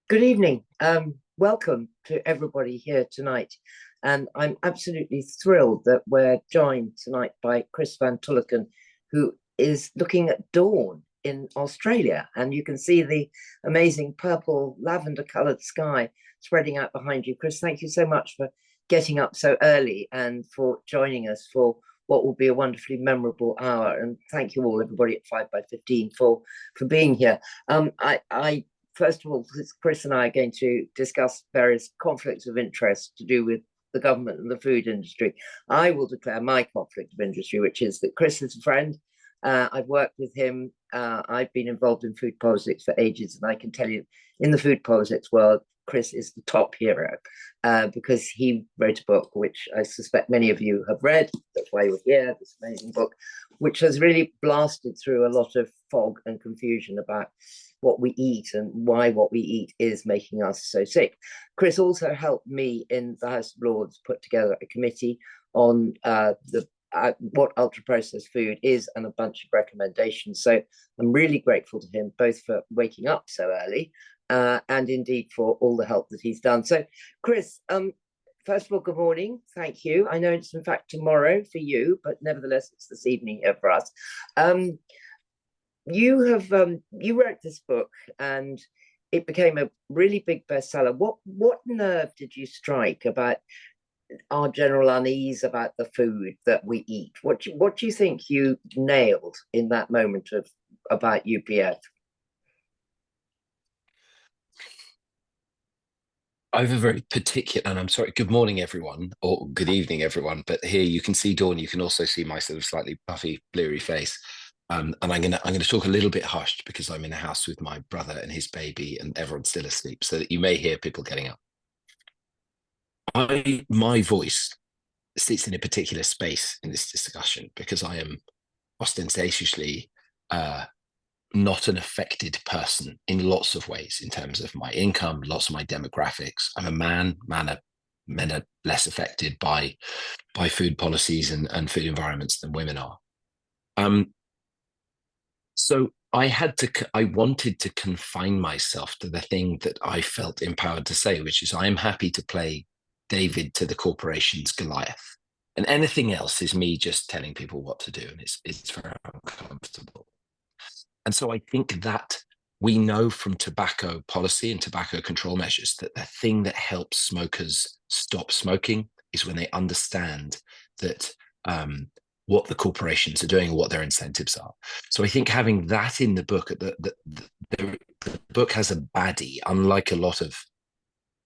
Good evening. Welcome to everybody here tonight. And I'm absolutely thrilled that we're joined tonight by Chris van Tulleken, who is looking at dawn in Australia. And you can see the amazing purple lavender coloured sky spreading out behind you. Chris, thank you so much for getting up so early and for joining us for what will be a wonderfully memorable hour. And thank you all, everybody at 5 by 15 for being here. I first of all, Chris and I are going to discuss various conflicts of interest to do with the government and the food industry. I will declare my conflict of industry, which is that Chris is a friend. I've worked with him. I've been involved in food politics for ages, and I can tell you, in the food politics world, Chris is the top hero because he wrote a book which I suspect many of you have read. That's why you're here. This amazing book, which has really blasted through a lot of fog and confusion about what we eat and why what we eat is making us so sick. Chris also helped me in the House of Lords put together a committee on what ultra-processed food is and a bunch of recommendations. So I'm really grateful to him both for waking up so early and indeed for all the help that he's done. So, Chris, first of all, good morning. Thank you. I know it's in fact tomorrow for you, but nevertheless, it's this evening here for us. You wrote this book and it became a really big bestseller. What nerve did you strike about our general unease about the food that we eat? What do you think you nailed in that moment of about UPF? I have a very particular, and I'm sorry, good morning, everyone, or good evening, everyone. But here you can see dawn. You can also see my sort of slightly puffy, blurry face. And I'm gonna talk a little bit hushed because I'm in a house with my brother and his baby, and everyone's still asleep, so that you may hear people getting up. My voice sits in a particular space in this discussion because I am ostentatiously not an affected person in lots of ways in terms of my income, lots of my demographics. I'm a man. Men are less affected by food policies and food environments than women are. So I wanted to confine myself to the thing that I felt empowered to say, which is I am happy to play David to the corporation's Goliath. And anything else is me just telling people what to do. And it's very uncomfortable. And so I think that we know from tobacco policy and tobacco control measures that the thing that helps smokers stop smoking is when they understand that what the corporations are doing or what their incentives are. So I think having that in the book, the book has a baddie, unlike a lot of,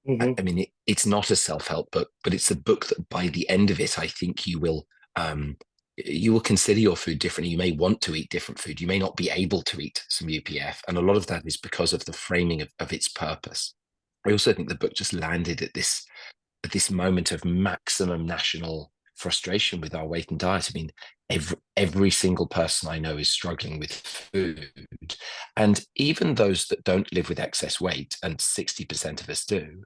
Mm-hmm. I mean, it's not a self-help book, but it's a book that by the end of it, I think you will consider your food differently. You may want to eat different food. You may not be able to eat some UPF. And a lot of that is because of the framing of its purpose. I also think the book just landed at this moment of maximum national frustration with our weight and diet. I mean, every single person I know is struggling with food. And even those that don't live with excess weight, and 60% of us do,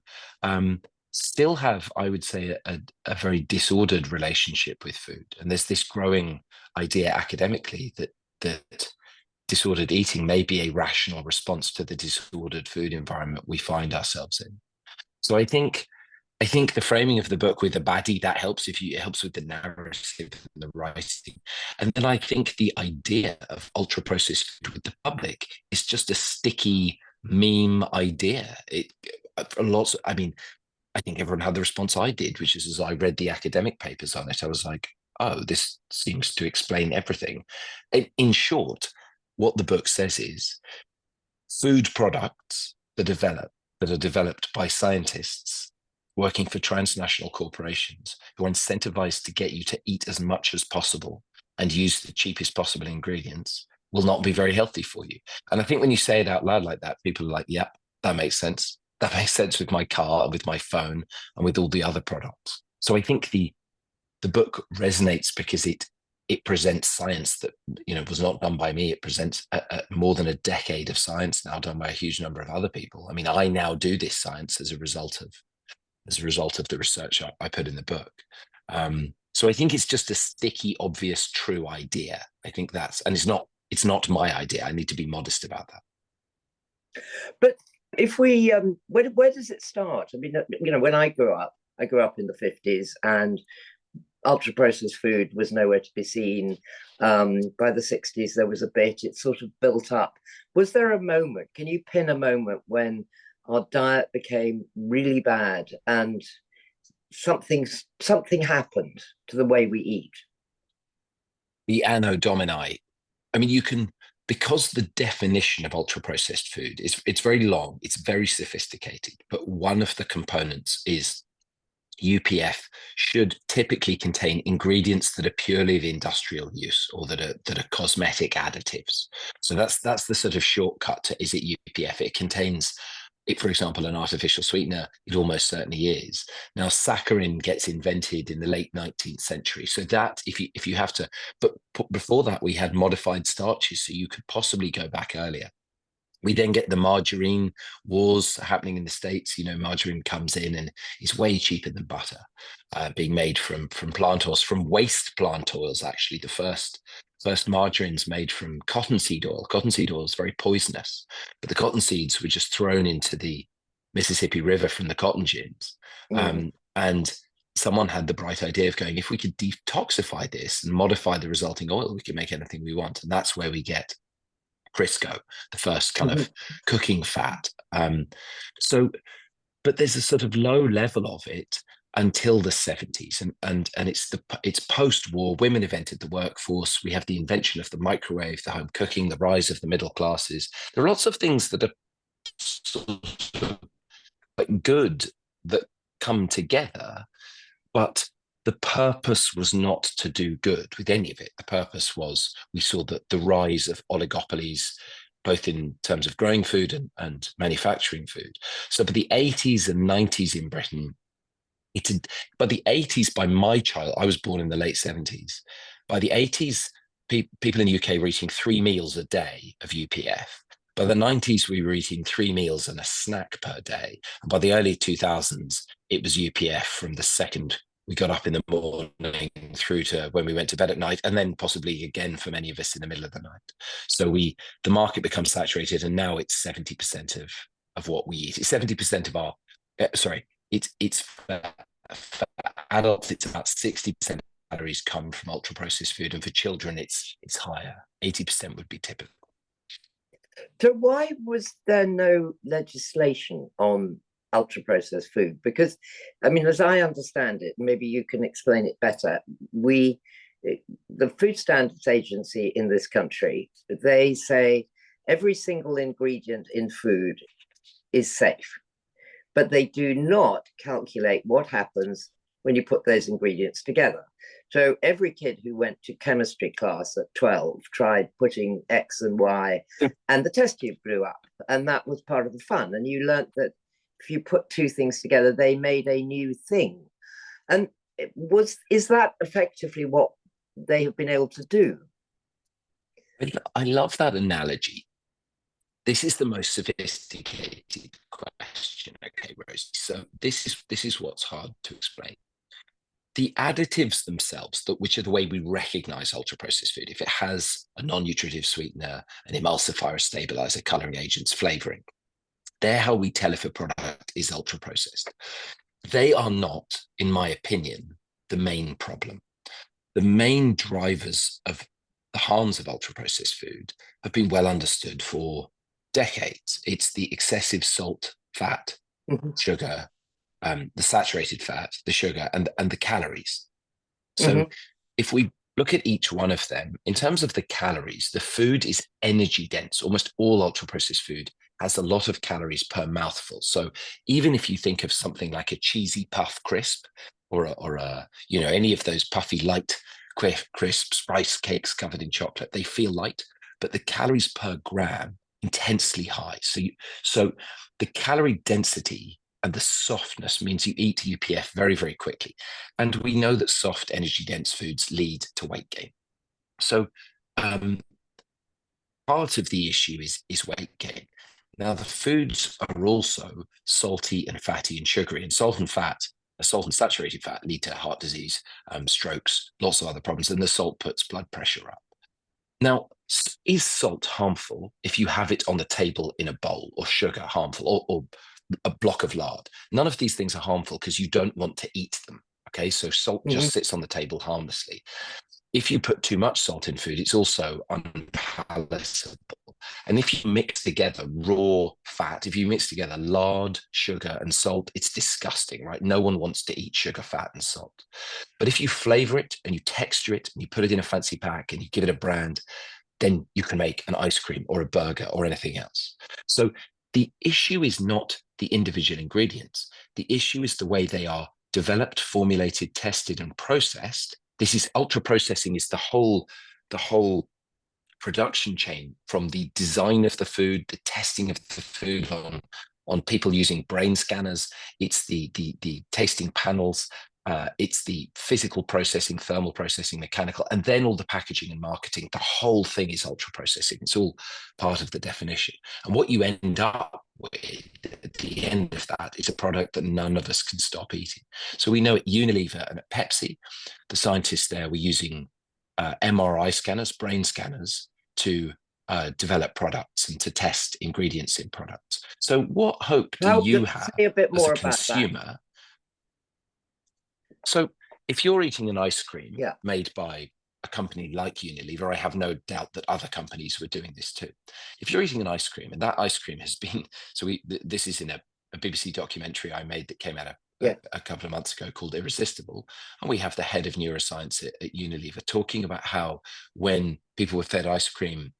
still have, I would say, a very disordered relationship with food. And there's this growing idea academically that disordered eating may be a rational response to the disordered food environment we find ourselves in. So I think the framing of the book with the baddie that helps it helps with the narrative and the writing. And then I think the idea of ultra processed food with the public is just a sticky meme idea. It lots. I mean, I think everyone had the response I did, which is as I read the academic papers on it, I was like, oh, this seems to explain everything. In short, what the book says is food products that are developed by scientists working for transnational corporations who are incentivized to get you to eat as much as possible and use the cheapest possible ingredients will not be very healthy for you. And I think when you say it out loud like that, people are like, yeah, that makes sense. That makes sense with my car, with my phone, and with all the other products. So I think the book resonates because it presents science that was not done by me. It presents more than a decade of science now done by a huge number of other people. I mean, I now do this science as a result of the research I put in the book. So I think it's just a sticky, obvious, true idea. I think and it's not my idea. I need to be modest about that. But If we, where does it start? I mean, when I grew up in the 50s, and ultra processed food was nowhere to be seen. By the 60s, there was a bit, it sort of built up. Was there a moment, can you pin a moment when our diet became really bad and something happened to the way we eat? The anno domini. I mean, you can, because the definition of ultra processed food is, it's very long, it's very sophisticated, but one of the components is UPF should typically contain ingredients that are purely of industrial use or that are cosmetic additives. So that's the sort of shortcut to, is it UPF? It contains, it, for example, an artificial sweetener. It almost certainly is. Now, saccharin gets invented in the late 19th century. So that, if you have to, but before that, we had modified starches, so you could possibly go back earlier. We then get the margarine wars happening in the States. You know, margarine comes in and is way cheaper than butter, being made from plant oils, from waste plant oils. Actually, the first margarines made from cottonseed oil. Cottonseed oil is very poisonous, but the cotton seeds were just thrown into the Mississippi River from the cotton gins. And someone had the bright idea of going, if we could detoxify this and modify the resulting oil, we can make anything we want. And that's where we get Crisco, the first kind of cooking fat. So, but there's a sort of low level of it until the 70s, and it's post-war. Women have entered the workforce. We have the invention of the microwave, the home cooking, the rise of the middle classes. There are lots of things that are sort of like good that come together, but the purpose was not to do good with any of it. The purpose was, we saw that the rise of oligopolies, both in terms of growing food and manufacturing food. So for the 80s and 90s in Britain, by the 80s, by my child, I was born in the late 70s. By the 80s, people in the UK were eating 3 meals a day of UPF. By the 90s, we were eating 3 meals and a snack per day. And by the early 2000s, it was UPF from the second we got up in the morning through to when we went to bed at night, and then possibly again for many of us in the middle of the night. So the market becomes saturated, and now it's 70% of what we eat. It's 70% of our, it's for adults, it's about 60% of calories come from ultra processed food, and for children, it's higher. 80% would be typical. So why was there no legislation on ultra processed food? Because, I mean, as I understand it, maybe you can explain it better. The Food Standards Agency in this country, they say every single ingredient in food is safe, but they do not calculate what happens when you put those ingredients together. So every kid who went to chemistry class at 12 tried putting X and Y, and the test tube blew up, and that was part of the fun. And you learnt that if you put two things together, they made a new thing. And is that effectively what they have been able to do? I love that analogy. This is the most sophisticated question, okay, Rosie? So this is what's hard to explain. The additives themselves, which are the way we recognize ultra-processed food, if it has a non-nutritive sweetener, an emulsifier, a stabilizer, coloring agents, flavoring, they're how we tell if a product is ultra-processed. They are not, in my opinion, the main problem. The main drivers of the harms of ultra-processed food have been well understood for decades. It's the excessive salt, fat, sugar, the saturated fat, the sugar, and the calories. So if we look at each one of them, in terms of the calories, the food is energy dense. Almost all ultra-processed food has a lot of calories per mouthful. So even if you think of something like a cheesy puff crisp or a any of those puffy light crisps, rice cakes covered in chocolate, they feel light, but the calories per gram intensely high. So the calorie density and the softness means you eat UPF very, very quickly. And we know that soft, energy-dense foods lead to weight gain. So part of the issue is weight gain. Now, the foods are also salty and fatty and sugary. And salt and saturated fat lead to heart disease, strokes, lots of other problems. And the salt puts blood pressure up. Now, is salt harmful if you have it on the table in a bowl, or sugar harmful, or a block of lard? None of these things are harmful because you don't want to eat them. Okay, so salt just sits on the table harmlessly. If you put too much salt in food, it's also unpalatable. And if you mix together raw fat, if you mix together lard, sugar, and salt, it's disgusting, right? No one wants to eat sugar, fat, and salt. But if you flavor it and you texture it and you put it in a fancy pack and you give it a brand, then you can make an ice cream or a burger or anything else. So the issue is not the individual ingredients. The issue is the way they are developed, formulated, tested, and processed. This is ultra processing, is the whole production chain, from the design of the food, the testing of the food on people using brain scanners. It's the tasting panels. It's the physical processing, thermal processing, mechanical, and then all the packaging and marketing. The whole thing is ultra processing. It's all part of the definition. And what you end up with at the end of that is a product that none of us can stop eating. So we know at Unilever and at Pepsi, the scientists there were using MRI scanners, brain scanners, to develop products and to test ingredients in products. So what hope do you have say a bit as a more about consumer? that. So if you're eating an ice cream Yeah. made by a company like Unilever, I have no doubt that other companies were doing this too. If you're eating an ice cream and that ice cream has been, this is in a BBC documentary I made that came out a couple of months ago called Irresistible. And we have the head of neuroscience at Unilever talking about how when people were fed ice cream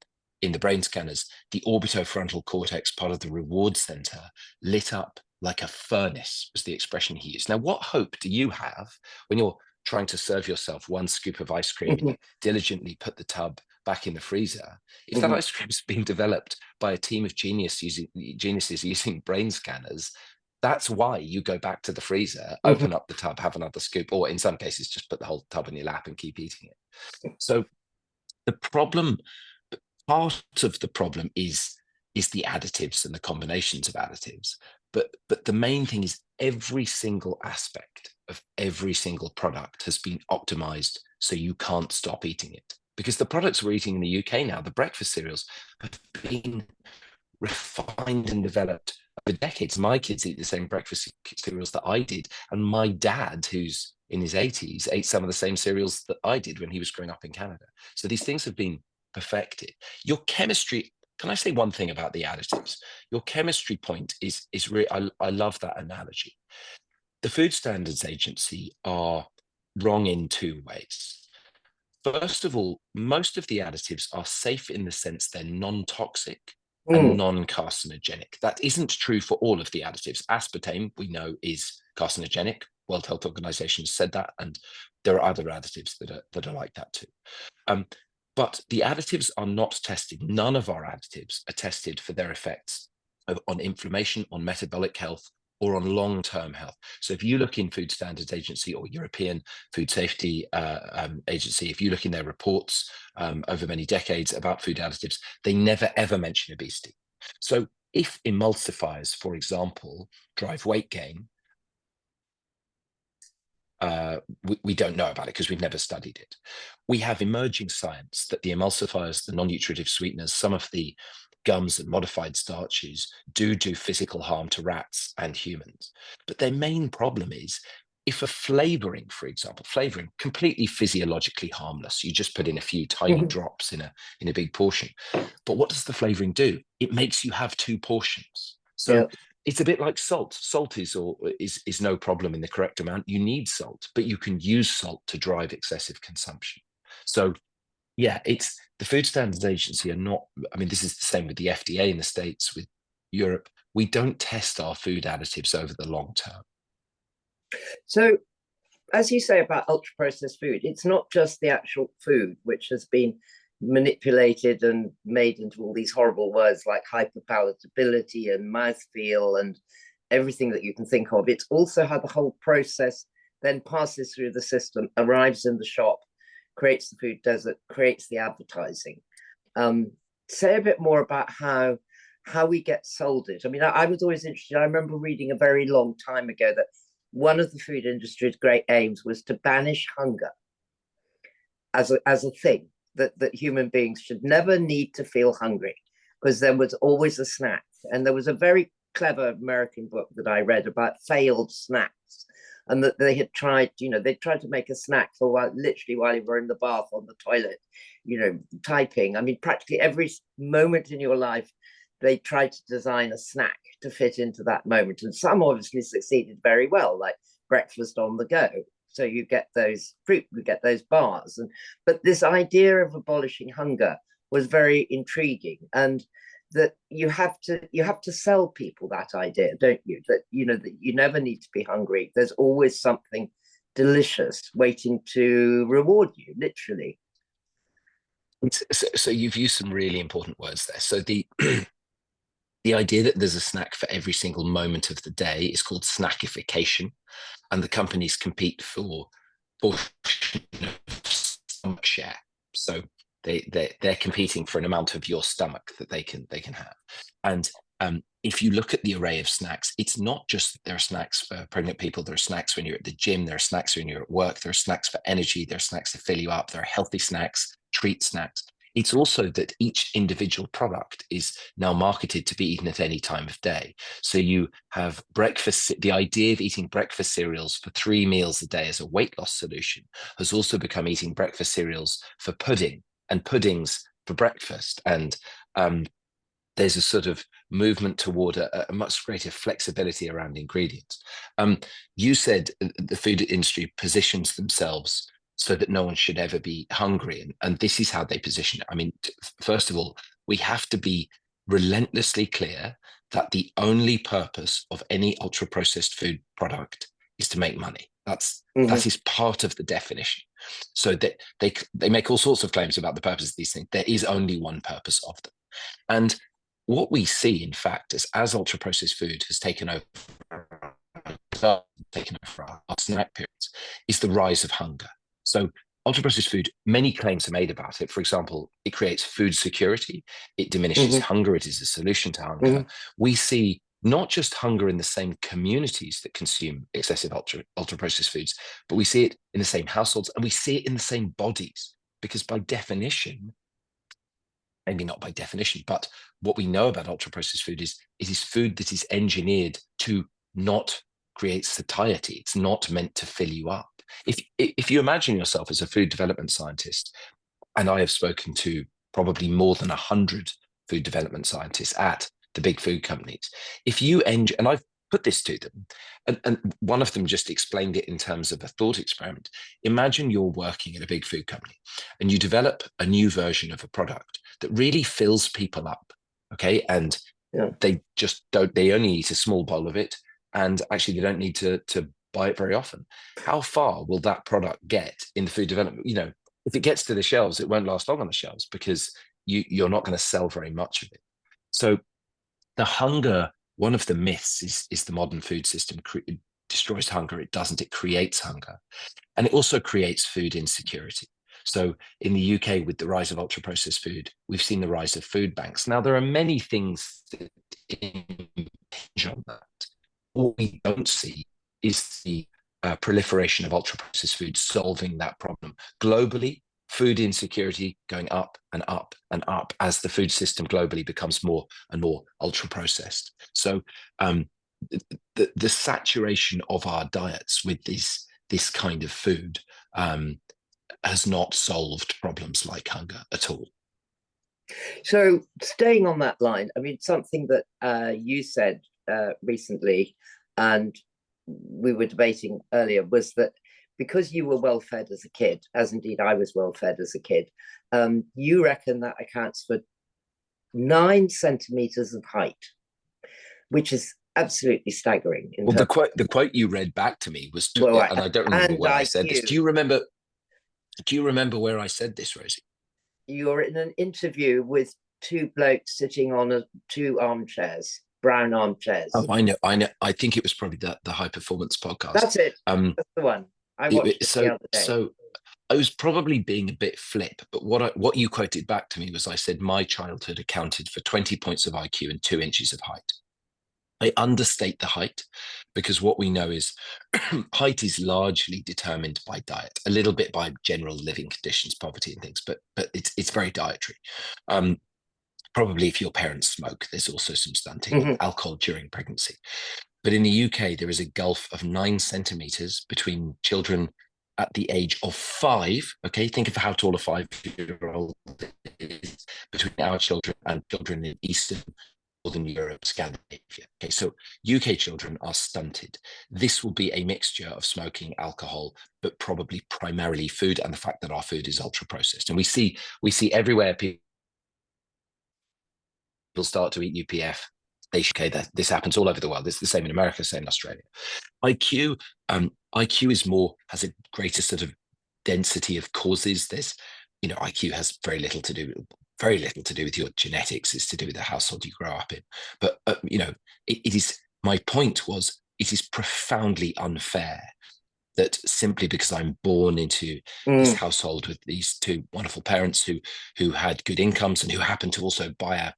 in the brain scanners, the orbitofrontal cortex, part of the reward center, lit up like a furnace, was the expression he used. Now, what hope do you have when you're trying to serve yourself one scoop of ice cream and you diligently put the tub back in the freezer? If that ice cream is being developed by a team of geniuses using brain scanners, that's why you go back to the freezer, open up the tub, have another scoop, or in some cases, just put the whole tub in your lap and keep eating it. So the problem, part of the problem is the additives and the combinations of additives. But the main thing is every single aspect of every single product has been optimized so you can't stop eating it. Because the products we're eating in the UK now, the breakfast cereals, have been refined and developed over decades. My kids eat the same breakfast cereals that I did, and my dad, who's in his 80s, ate some of the same cereals that I did when he was growing up in Canada. So these things have been perfected. Your chemistry, can I say one thing about the additives? Your chemistry point is really, I love that analogy. The Food Standards Agency are wrong in two ways. First of all, most of the additives are safe in the sense they're non-toxic and non-carcinogenic. That isn't true for all of the additives. Aspartame, we know, is carcinogenic. World Health Organization said that, and there are other additives that are like that too. But the additives are not tested. None of our additives are tested for their effects on inflammation, on metabolic health, or on long-term health. So if you look in Food Standards Agency or European Food Safety Agency, if you look in their reports over many decades about food additives, they never ever mention obesity. So if emulsifiers, for example, drive weight gain, we don't know about it because we've never studied it. We have emerging science that the emulsifiers, the non-nutritive sweeteners, some of the gums and modified starches do physical harm to rats and humans. But their main problem is if a flavoring, for example, flavoring, completely physiologically harmless, you just put in a few tiny drops in a big portion. But what does the flavoring do? It makes you have two portions. So it's a bit like salt. Salt is no problem in the correct amount. You need salt, but you can use salt to drive excessive consumption. So yeah, it's the Food Standards Agency are not, I mean, this is the same with the FDA in the States, with Europe. We don't test our food additives over the long term. So, as you say about ultra-processed food, it's not just the actual food, which has been manipulated and made into all these horrible words like hyperpalatability and mouthfeel and everything that you can think of. It's also how the whole process then passes through the system, arrives in the shop, creates the food desert, creates the advertising. Say a bit more about how we get sold it. I mean, I was always interested. I remember reading a very long time ago that one of the food industry's great aims was to banish hunger as a thing. that human beings should never need to feel hungry, because there was always a snack. And there was a very clever American book that I read about failed snacks, and that they had tried, they tried to make a snack for literally while you were in the bath, on the toilet, typing. I mean, practically every moment in your life, they tried to design a snack to fit into that moment. And some obviously succeeded very well, like breakfast on the go. So you get those fruit, you get those bars. But this idea of abolishing hunger was very intriguing. And that you have to sell people that idea, don't you? That that you never need to be hungry. There's always something delicious waiting to reward you, literally. So you've used some really important words there. So the the idea that there's a snack for every single moment of the day is called snackification, and the companies compete for stomach share. So they're competing for an amount of your stomach that they can have. And if you look at the array of snacks, it's not just that there are snacks for pregnant people. There are snacks when you're at the gym. There are snacks when you're at work. There are snacks for energy. There are snacks to fill you up. There are healthy snacks, treat snacks. It's also that each individual product is now marketed to be eaten at any time of day. So you have breakfast. The idea of eating breakfast cereals for 3 meals a day as a weight loss solution has also become eating breakfast cereals for pudding and puddings for breakfast. And there's a sort of movement toward a much greater flexibility around ingredients. You said the food industry positions themselves so that no one should ever be hungry. And this is how they position it. I mean, first of all, we have to be relentlessly clear that the only purpose of any ultra-processed food product is to make money. That is part of the definition. So that they make all sorts of claims about the purpose of these things. There is only one purpose of them. And what we see, in fact, is as ultra-processed food has taken over our snack periods, is the rise of hunger. So ultra-processed food, many claims are made about it. For example, it creates food security. It diminishes hunger. It is a solution to hunger. We see not just hunger in the same communities that consume excessive ultra-processed foods, but we see it in the same households, and we see it in the same bodies, because by definition, maybe not by definition, but what we know about ultra-processed food is it is food that is engineered to not create satiety. It's not meant to fill you up. If you imagine yourself as a food development scientist, and I have spoken to probably more than 100 food development scientists at the big food companies, and I've put this to them, and one of them just explained it in terms of a thought experiment. Imagine you're working at a big food company and you develop a new version of a product that really fills people up, okay? And they only eat a small bowl of it, and actually they don't need to buy it very often. How far will that product get in the food development? If it gets to the shelves, it won't last long on the shelves, because you're not going to sell very much of it. So the hunger, one of the myths is the modern food system destroys hunger. It doesn't. It creates hunger. And it also creates food insecurity. So in the UK, with the rise of ultra-processed food, we've seen the rise of food banks. Now, there are many things that impinge on that. What we don't see is the proliferation of ultra-processed food solving that problem. Globally, food insecurity going up and up and up as the food system globally becomes more and more ultra-processed. So the saturation of our diets with this kind of food has not solved problems like hunger at all. So staying on that line, I mean, something that you said recently, and we were debating earlier, was that because you were well fed as a kid, as indeed I was well fed as a kid, you reckon that accounts for 9 centimeters of height, which is absolutely staggering. Well, the quote you read back to me was, and I don't remember where I said this. Do you remember where I said this, Rosie? You're in an interview with 2 blokes sitting on 2 armchairs, brown armchairs. Oh, I know. I think it was probably the High Performance podcast. That's it. That's the one. I watched it the other day. So I was probably being a bit flip, but what you quoted back to me was, I said my childhood accounted for 20 points of IQ and 2 inches of height. They understate the height, because what we know is height is largely determined by diet, a little bit by general living conditions, poverty and things, but it's very dietary. Probably if your parents smoke, there's also some stunting, or alcohol during pregnancy. But in the UK, there is a gulf of 9 centimeters between children at the age of 5. Okay, think of how tall a 5-year-old is, between our children and children in Eastern, Northern Europe, Scandinavia. Okay, so UK children are stunted. This will be a mixture of smoking, alcohol, but probably primarily food, and the fact that our food is ultra processed. And we see everywhere people start to eat UPF. Okay, this happens all over the world. It's the same in America, same in Australia. IQ has a greater sort of density of causes. There's, IQ has very little to do with your genetics. It's to do with the household you grow up in. But it is. My point was, it is profoundly unfair that simply because I'm born into this household with these two wonderful parents who had good incomes and who happened to also buy a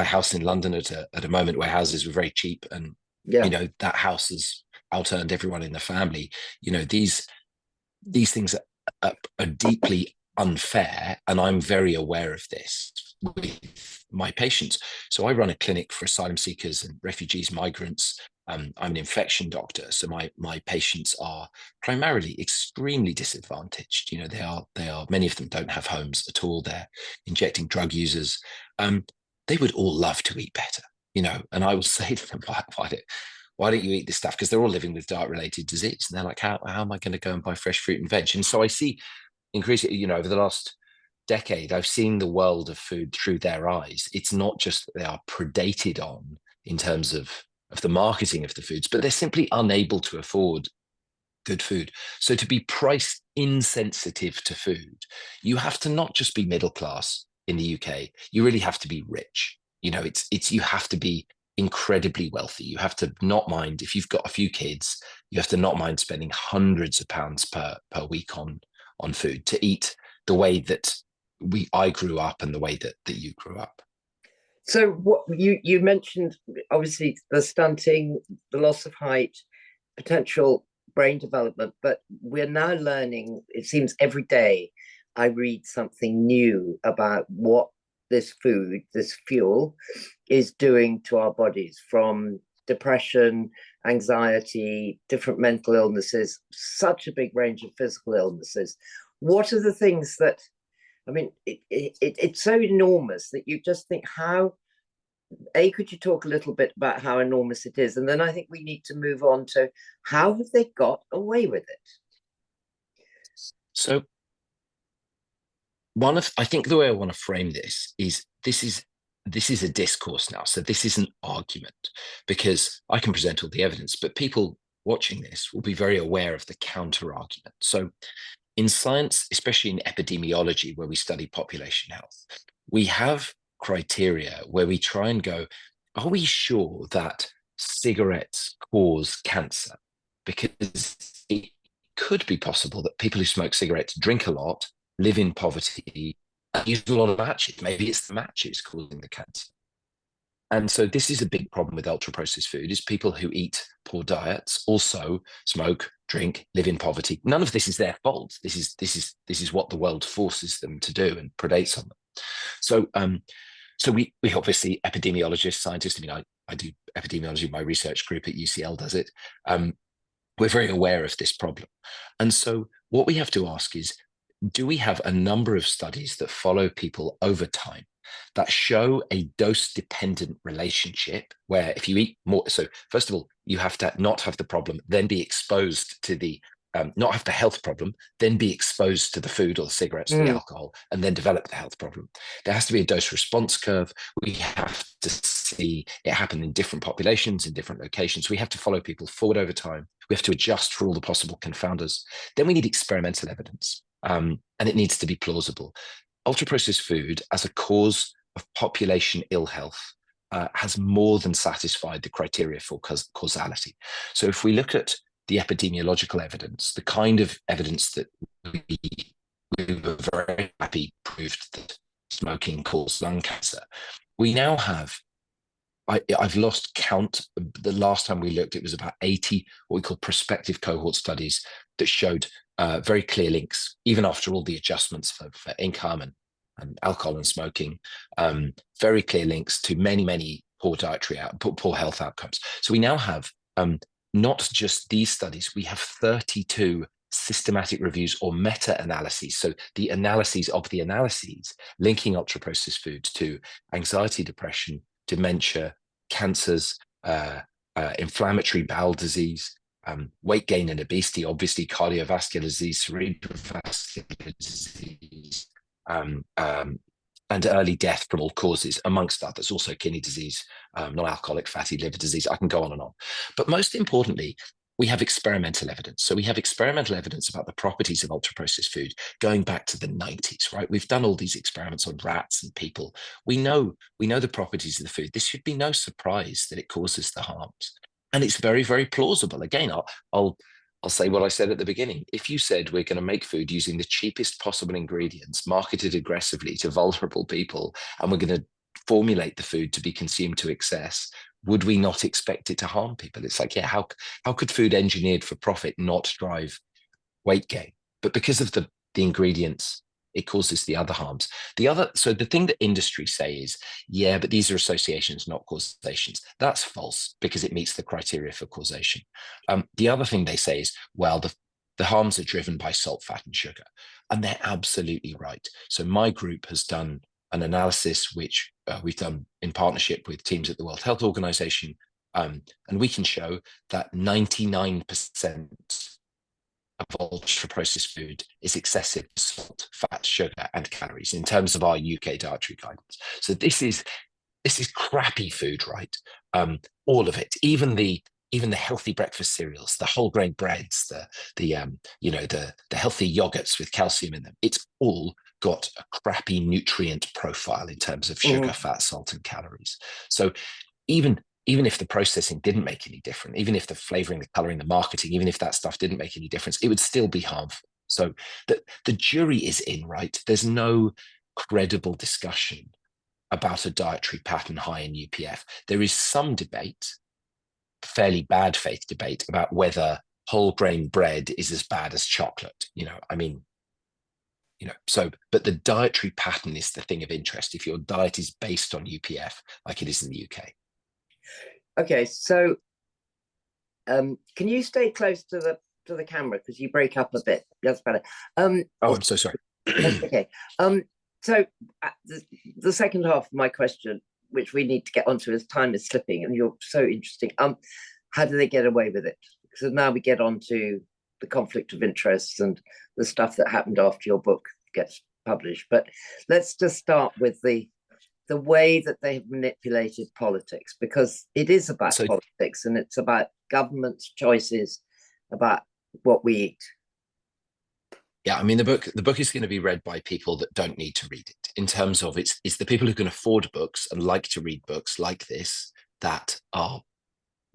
house in London at a moment where houses were very cheap, and that house has out-earned everyone in the family. These things are deeply unfair, and I'm very aware of this with my patients. So I run a clinic for asylum seekers and refugees, migrants. I'm an infection doctor, so my patients are primarily extremely disadvantaged. They are many of them don't have homes at all. They're injecting drug users. They would all love to eat better, and I will say to them, why don't you eat this stuff? Because they're all living with diet-related disease, and they're like, how am I going to go and buy fresh fruit and veg? And so I see increasingly, over the last decade, I've seen the world of food through their eyes. It's not just that they are predated on in terms of the marketing of the foods, but they're simply unable to afford good food. So to be price insensitive to food, you have to not just be middle class in the UK, you really have to be rich. You have to be incredibly wealthy. You have to not mind, if you've got a few kids, you have to not mind spending hundreds of pounds per week on food to eat the way that I grew up and the way that you grew up. So what you mentioned, obviously the stunting, the loss of height, potential brain development, but we're now learning, it seems every day I read something new about what this food, this fuel, is doing to our bodies, from depression, anxiety, different mental illnesses, such a big range of physical illnesses. What are the things that, it's so enormous that you just think, could you talk a little bit about how enormous it is? And then I think we need to move on to, how have they got away with it? So I think the way I want to frame this is, this is a discourse now. So this is an argument, because I can present all the evidence, but people watching this will be very aware of the counter argument. So in science, especially in epidemiology, where we study population health, we have criteria where we try and go, are we sure that cigarettes cause cancer? Because it could be possible that people who smoke cigarettes drink a lot, live in poverty, and use a lot of matches. Maybe it's the matches causing the cancer. And so this is a big problem with ultra-processed food, is people who eat poor diets also smoke, drink, live in poverty. None of this is their fault. This is what the world forces them to do and predates on them. So we obviously, epidemiologists, scientists, I do epidemiology, my research group at UCL does it. We're very aware of this problem. And so what we have to ask is, do we have a number of studies that follow people over time that show a dose-dependent relationship, where if you eat more, so first of all, you have to not have the problem, then be exposed to the, not have the health problem, then be exposed to the food or the cigarettes or the alcohol, and then develop the health problem. There has to be a dose-response curve. We have to see it happen in different populations, in different locations. We have to follow people forward over time. We have to adjust for all the possible confounders. Then we need experimental evidence. And it needs to be plausible. Ultra-processed food as a cause of population ill health has more than satisfied the criteria for causality. So if we look at the epidemiological evidence, the kind of evidence that we were very happy proved that smoking caused lung cancer, we now have I've lost count. The last time we looked, it was about 80 what we call prospective cohort studies that showed very clear links, even after all the adjustments for income and alcohol and smoking, very clear links to many poor dietary poor health outcomes. So we now have not just these studies, we have 32 systematic reviews or meta-analyses. So the analyses of the analyses linking ultra-processed foods to anxiety, depression, dementia, cancers, inflammatory bowel disease, weight gain and obesity, obviously cardiovascular disease, cerebrovascular disease, and early death from all causes, amongst others, also kidney disease, non-alcoholic fatty liver disease. I can go on and on. But most importantly, we have experimental evidence. So we have experimental evidence about the properties of ultra-processed food going back to the 90s, right? We've done all these experiments on rats and people. We know the properties of the food. This should be no surprise that it causes the harms. And it's very plausible. Again, I'll say what I said at the beginning. If you said we're going to make food using the cheapest possible ingredients, marketed aggressively to vulnerable people, and we're going to formulate the food to be consumed to excess, would we not expect it to harm people? It's like, yeah, how could food engineered for profit not drive weight gain? But because of the ingredients, it causes the other harms. So the thing that industry say is, yeah, but these are associations, not causations. That's false because it meets the criteria for causation. The other thing they say is, well, the harms are driven by salt, fat, and sugar. And they're absolutely right. So my group has done an analysis, which we've done in partnership with teams at the World Health Organization. And we can show that 99% of ultra-processed food is excessive salt, fat, sugar, and calories in terms of our UK dietary guidance. So this is crappy food, right? All of it, even the healthy breakfast cereals, the whole grain breads, the healthy yogurts with calcium in them. It's all got a crappy nutrient profile in terms of sugar, fat, salt, and calories. So even if the processing didn't make any difference, even if the flavoring, the coloring, the marketing, even if that stuff didn't make any difference, it would still be harmful. So the jury is in, right? There's no credible discussion about a dietary pattern high in UPF. There is some debate, fairly bad faith debate, about whether whole grain bread is as bad as chocolate. But the dietary pattern is the thing of interest if your diet is based on UPF, like it is in the UK. Okay, so can you stay close to the camera because you break up a bit? That's better. I'm so sorry. That's okay. So the second half of my question, which we need to get onto, as time is slipping, and you're so interesting. How do they get away with it? So now we get on to the conflict of interests and the stuff that happened after your book gets published. But let's just start with the way that they have manipulated politics, because it is about politics and it's about government's choices about what we eat. Yeah, I mean, the book is going to be read by people that don't need to read it, in terms of it's the people who can afford books and like to read books like this that are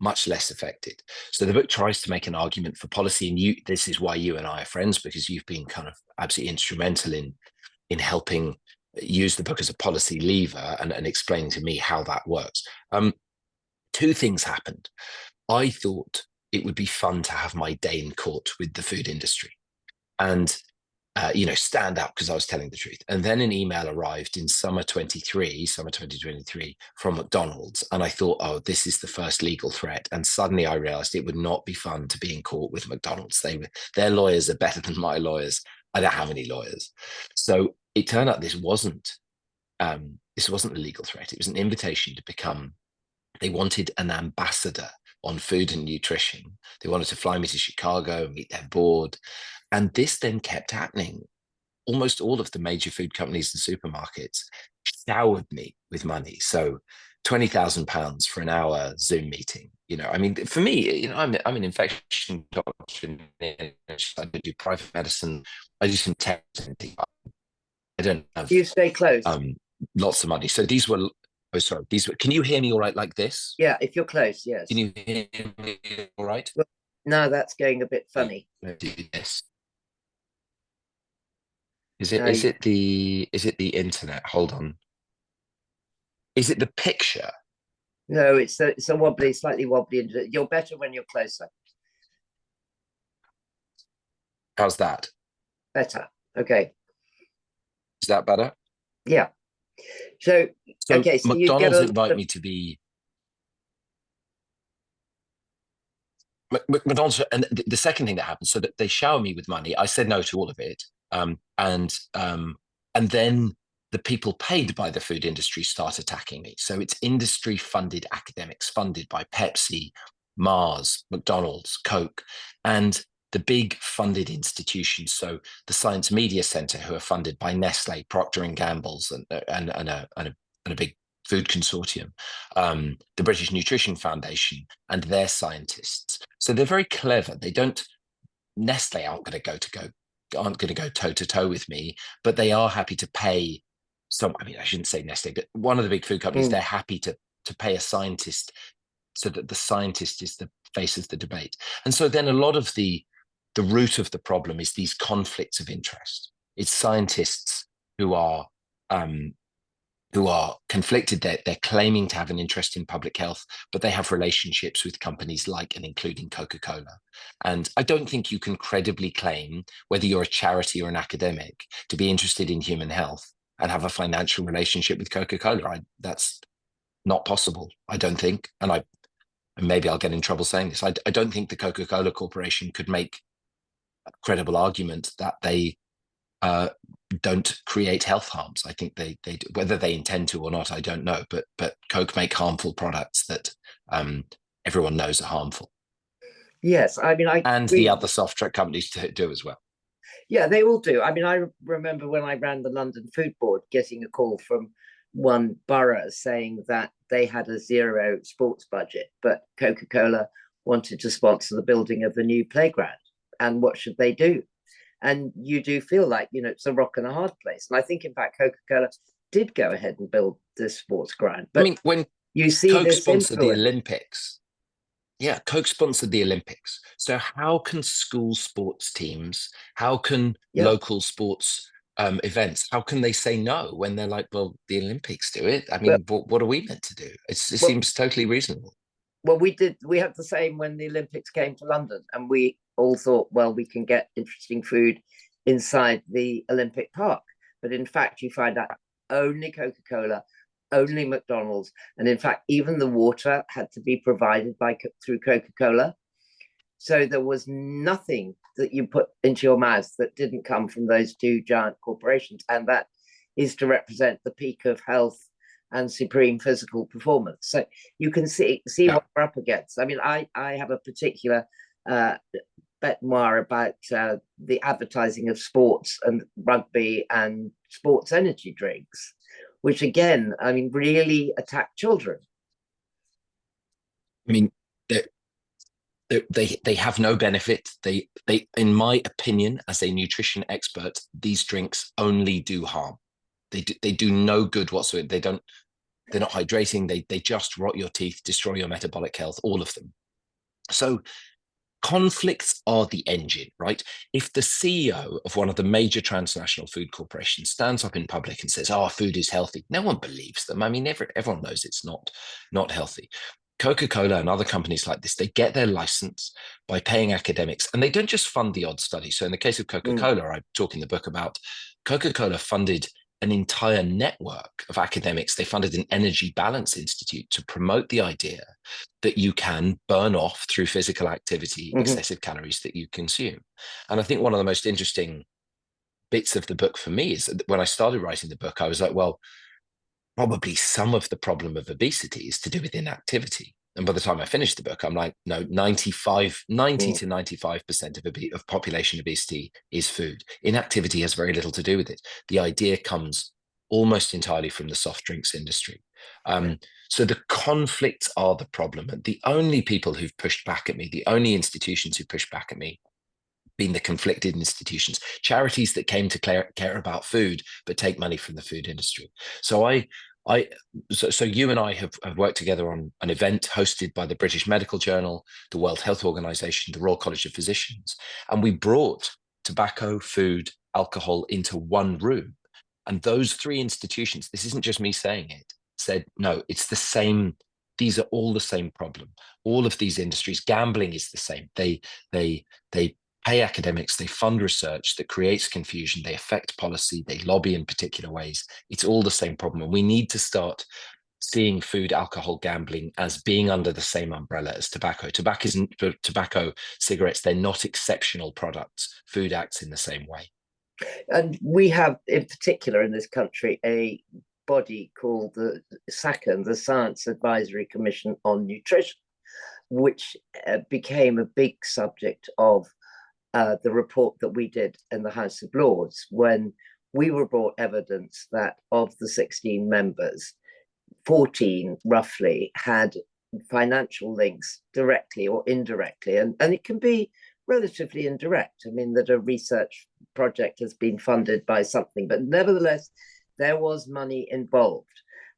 much less affected. So the book tries to make an argument for policy, and this is why you and I are friends, because you've been kind of absolutely instrumental in helping use the book as a policy lever and explaining to me how that works. Two things happened. I thought it would be fun to have my day in court with the food industry and stand up because I was telling the truth. And then an email arrived in summer 2023 from McDonald's. And I thought, oh, this is the first legal threat. And suddenly I realized it would not be fun to be in court with McDonald's. Their lawyers are better than my lawyers. I don't have any lawyers. So it turned out this wasn't a legal threat. It was an invitation to become, they wanted an ambassador on food and nutrition. They wanted to fly me to Chicago and meet their board. And this then kept happening. Almost all of the major food companies and supermarkets showered me with money. So £20,000 for an hour Zoom meeting. For me, I'm an infection doctor. I do private medicine. I do some testing. I don't have. You stay close. Lots of money. So these were. Oh, sorry. Can you hear me all right like this? Yeah, if you're close, yes. Can you hear me all right? Well, no, that's going a bit funny. Let's do this. Is it the internet? Hold on. Is it the picture? No, it's a wobbly, slightly wobbly. You're better when you're closer. How's that? Better. Okay. Is that better? Yeah. So So okay, so you get McDonald's a lot invite of me to be McDonald's, and the second thing that happened, so that they shower me with money. I said no to all of it, and then the people paid by the food industry start attacking me. So it's industry-funded academics, funded by Pepsi, Mars, McDonald's, Coke, and the big funded institutions. So the Science Media Center, who are funded by Nestle, Procter and Gamble's, and a big food consortium, the British Nutrition Foundation, and their scientists. So they're very clever. They don't Nestle aren't going to go toe to toe with me, but they are happy to pay some. I mean, I shouldn't say Nestle, but one of the big food companies. They're happy to pay a scientist so that the scientist is the face of the debate. And so then a lot of the root of the problem is these conflicts of interest. It's scientists who are conflicted. They're claiming to have an interest in public health, but they have relationships with companies like and including Coca-Cola. And I don't think you can credibly claim, whether you're a charity or an academic, to be interested in human health and have a financial relationship with Coca-Cola. That's not possible, I don't think. And maybe I'll get in trouble saying this. I don't think the Coca-Cola Corporation could make a credible argument that they don't create health harms. I think they whether they intend to or not, I don't know. But Coke make harmful products that everyone knows are harmful, yes. I mean, I and the agree. other soft drink companies do as well. Yeah, they all do. I mean, I remember when I ran the London Food Board, getting a call from one borough saying that they had a zero sports budget, but Coca-Cola wanted to sponsor the building of a new playground. And what should they do? And you do feel like, it's a rock and a hard place. And I think, in fact, Coca-Cola did go ahead and build this sports ground. I But mean, when you see Coke this sponsored the influence. Olympics, yeah, Coke sponsored the Olympics. So how can school sports teams, how can Yeah. local sports events, how can they say no when they're like, well, the Olympics do it? I Well, mean, what are we meant to do? It well, seems totally reasonable. well, we had the same when the Olympics came to London, and we all thought, well, we can get interesting food inside the Olympic Park. But in fact, you find out only Coca-Cola, only McDonald's, and in fact, even the water had to be provided through Coca-Cola. So there was nothing that you put into your mouth that didn't come from those two giant corporations, and that is to represent the peak of health and supreme physical performance. So you can see Yeah. what we're up against. I mean, I have a particular bête noire about the advertising of sports and rugby and sports energy drinks, which again, I mean, really attack children. I mean, they have no benefit. They, in my opinion, as a nutrition expert, these drinks only do harm. They do no good whatsoever. They're not hydrating. They just rot your teeth, destroy your metabolic health, all of them. So conflicts are the engine, right? If the CEO of one of the major transnational food corporations stands up in public and says, "Oh, food is healthy," no one believes them. I mean, everyone knows it's not healthy. Coca-Cola and other companies like this, they get their license by paying academics, and they don't just fund the odd study. So in the case of Coca-Cola, I talk in the book about Coca-Cola funded an entire network of academics. They funded an energy balance institute to promote the idea that you can burn off through physical activity excessive calories that you consume. And I think one of the most interesting bits of the book for me is that when I started writing the book, I was like, well, probably some of the problem of obesity is to do with inactivity. And by the time I finished the book, I'm like, no, 90 to 95% of population obesity is food. Inactivity has very little to do with it. The idea comes almost entirely from the soft drinks industry. So the conflicts are the problem. And the only people who've pushed back at me, the only institutions who pushed back at me, been the conflicted institutions, charities that came to care about food, but take money from the food industry. So so you and I have worked together on an event hosted by the British Medical Journal, the World Health Organization, the Royal College of Physicians, and we brought tobacco, food, alcohol into one room. And those three institutions, this isn't just me saying it, said, no, it's the same these are all the same problem. All of these industries, gambling is the same. They pay academics, they fund research that creates confusion, they affect policy, they lobby in particular ways. It's all the same problem. And we need to start seeing food, alcohol, gambling as being under the same umbrella as tobacco. Tobacco, cigarettes, they're not exceptional products. Food acts in the same way. And we have, in particular in this country, a body called the SACN, the Science Advisory Commission on Nutrition, which became a big subject of the report that we did in the House of Lords, when we were brought evidence that of the 16 members, 14 roughly had financial links directly or indirectly. And it can be relatively indirect. I mean, that a research project has been funded by something, but nevertheless, there was money involved.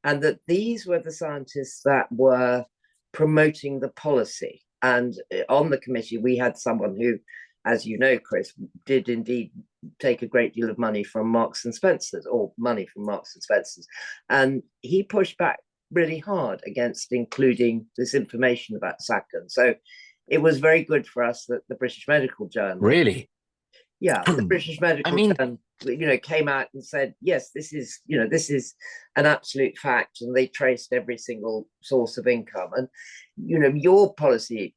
And that these were the scientists that were promoting the policy. And on the committee, we had someone who, as you know, Chris, did indeed take a great deal of money from Marks and Spencer's, or money from Marks and Spencer's. And he pushed back really hard against including this information about SACN. So it was very good for us that the British Medical Journal. Really? Yeah, the British Medical Journal, came out and said, yes, this is an absolute fact. And they traced every single source of income. And, your policy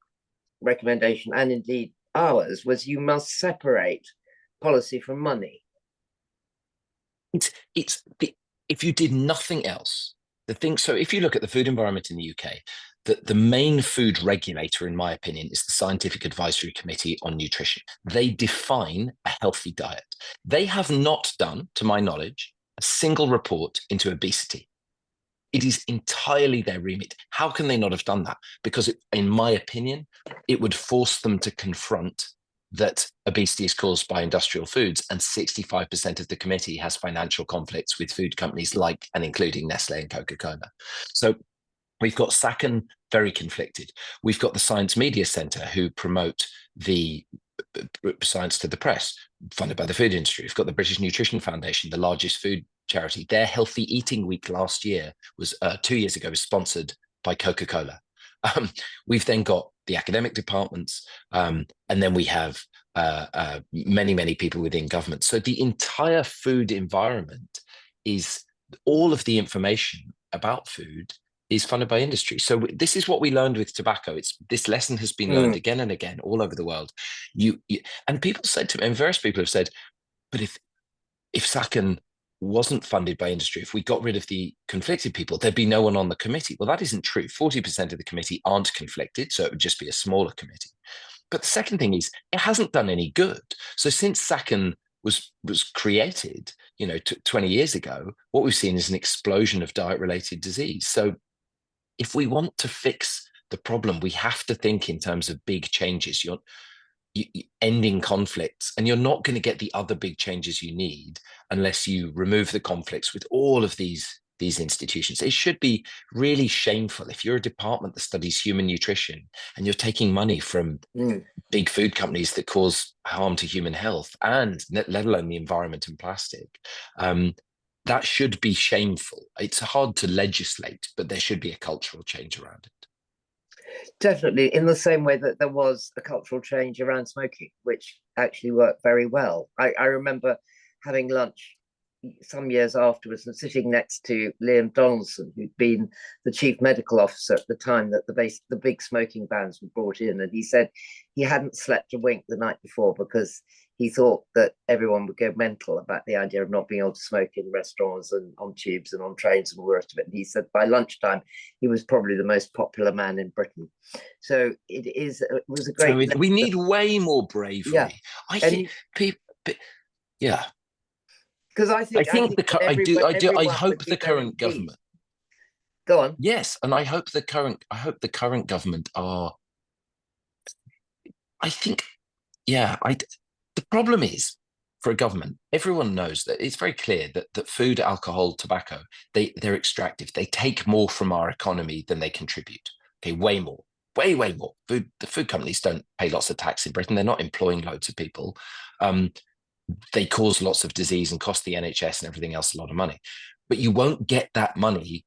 recommendation, and indeed ours, was you must separate policy from money. If you did nothing else, so if you look at the food environment in the UK, the main food regulator, in my opinion, is the Scientific Advisory Committee on Nutrition. They define a healthy diet. They have not done, to my knowledge, a single report into obesity. It is entirely their remit. How can they not have done that? Because in my opinion, it would force them to confront that obesity is caused by industrial foods, and 65% of the committee has financial conflicts with food companies like and including Nestle and Coca-Cola. So we've got SACN very conflicted. We've got the Science Media Centre, who promote the science to the press, funded by the food industry. We've got the British Nutrition Foundation, the largest food charity. Their Healthy Eating Week last year was 2 years ago, was sponsored by Coca-Cola. We've then got the academic departments, and then we have many people within government. So the entire food environment is, all of the information about food is funded by industry. So this is what we learned with tobacco. This lesson has been learned again and again all over the world. And people said to me, and various people have said, but if SACN wasn't funded by industry, if we got rid of the conflicted people, there'd be no one on the committee. Well, that isn't true. 40% of the committee aren't conflicted, so it would just be a smaller committee. But the second thing is, it hasn't done any good. So since SACN was created, 20 years ago, what we've seen is an explosion of diet-related disease. So if we want to fix the problem, we have to think in terms of big changes. You're ending conflicts, and you're not going to get the other big changes you need unless you remove the conflicts with all of these institutions. It should be really shameful if you're a department that studies human nutrition and you're taking money from big food companies that cause harm to human health, and let alone the environment and plastic. That should be shameful. It's hard to legislate, but there should be a cultural change around it. Definitely, in the same way that there was a cultural change around smoking, which actually worked very well. I remember having lunch some years afterwards and sitting next to Liam Donaldson, who'd been the chief medical officer at the time that the big smoking bans were brought in. And he said he hadn't slept a wink the night before because he thought that everyone would go mental about the idea of not being able to smoke in restaurants and on tubes and on trains and all the rest of it. And he said by lunchtime, he was probably the most popular man in Britain. So it was a great... So we need way more bravery. Yeah. I think people... Yeah. Because I hope the current government. Go on. Yes, and I hope the current government are. I think, the problem is, for a government, everyone knows that it's very clear that food, alcohol, tobacco, they're extractive. They take more from our economy than they contribute. Okay, way more, way more. The food companies don't pay lots of tax in Britain. They're not employing loads of people. They cause lots of disease and cost the NHS and everything else a lot of money. But you won't get that money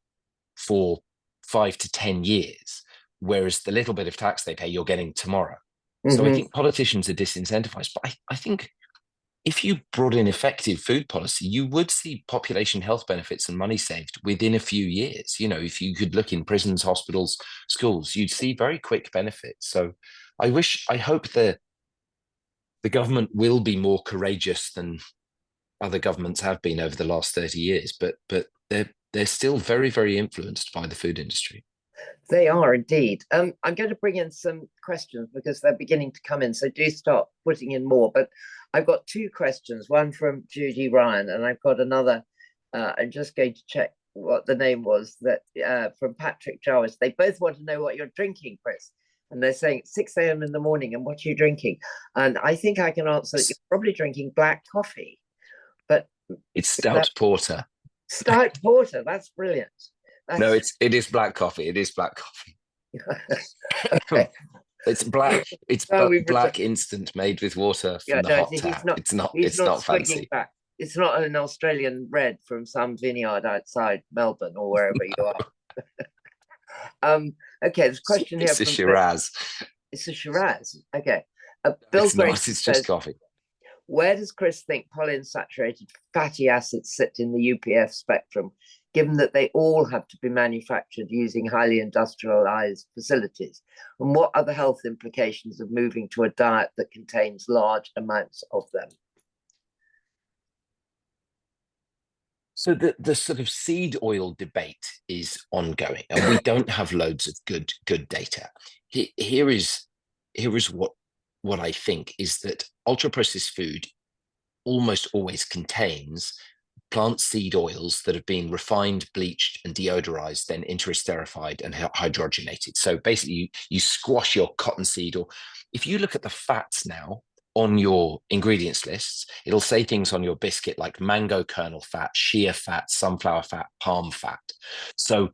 for 5 to 10 years, whereas the little bit of tax they pay, you're getting tomorrow. So I Mhm. think politicians are disincentivized. But I think if you brought in effective food policy, you would see population health benefits and money saved within a few years. You know, if you could look in prisons, hospitals, schools, you'd see very quick benefits. So I hope the government will be more courageous than other governments have been over the last 30 years, but they're still very, very influenced by the food industry. They are indeed. I'm going to bring in some questions because they're beginning to come in. So do start putting in more. But I've got two questions, one from Judy Ryan, and I've got another. I'm just going to check what the name was that from Patrick Jarvis. They both want to know what you're drinking, Chris. And they're saying 6 a.m. in the morning, and what are you drinking? And I think I can answer that you're probably drinking black coffee. But it's stout porter. Stout porter, that's brilliant. No, it is black coffee. It is black coffee. Okay. It's black. It's black instant made with water from the hot tap. It's not fancy. Back. It's not an Australian red from some vineyard outside Melbourne or wherever you are. Okay, there's a question here. It's a Shiraz. It's a Shiraz. Okay. Bill it's not. It's just coffee. Where does Chris think polyunsaturated fatty acids sit in the UPF spectrum, given that they all have to be manufactured using highly industrialized facilities? And what are the health implications of moving to a diet that contains large amounts of them? So the sort of seed oil debate is ongoing, and we don't have loads of good data. Here is what I think is that ultra-processed food almost always contains plant seed oils that have been refined, bleached, and deodorized, then interesterified and hydrogenated. So basically, you squash your cottonseed, or if you look at the fats now on your ingredients lists, it'll say things on your biscuit like mango kernel fat, shea fat, sunflower fat, palm fat. So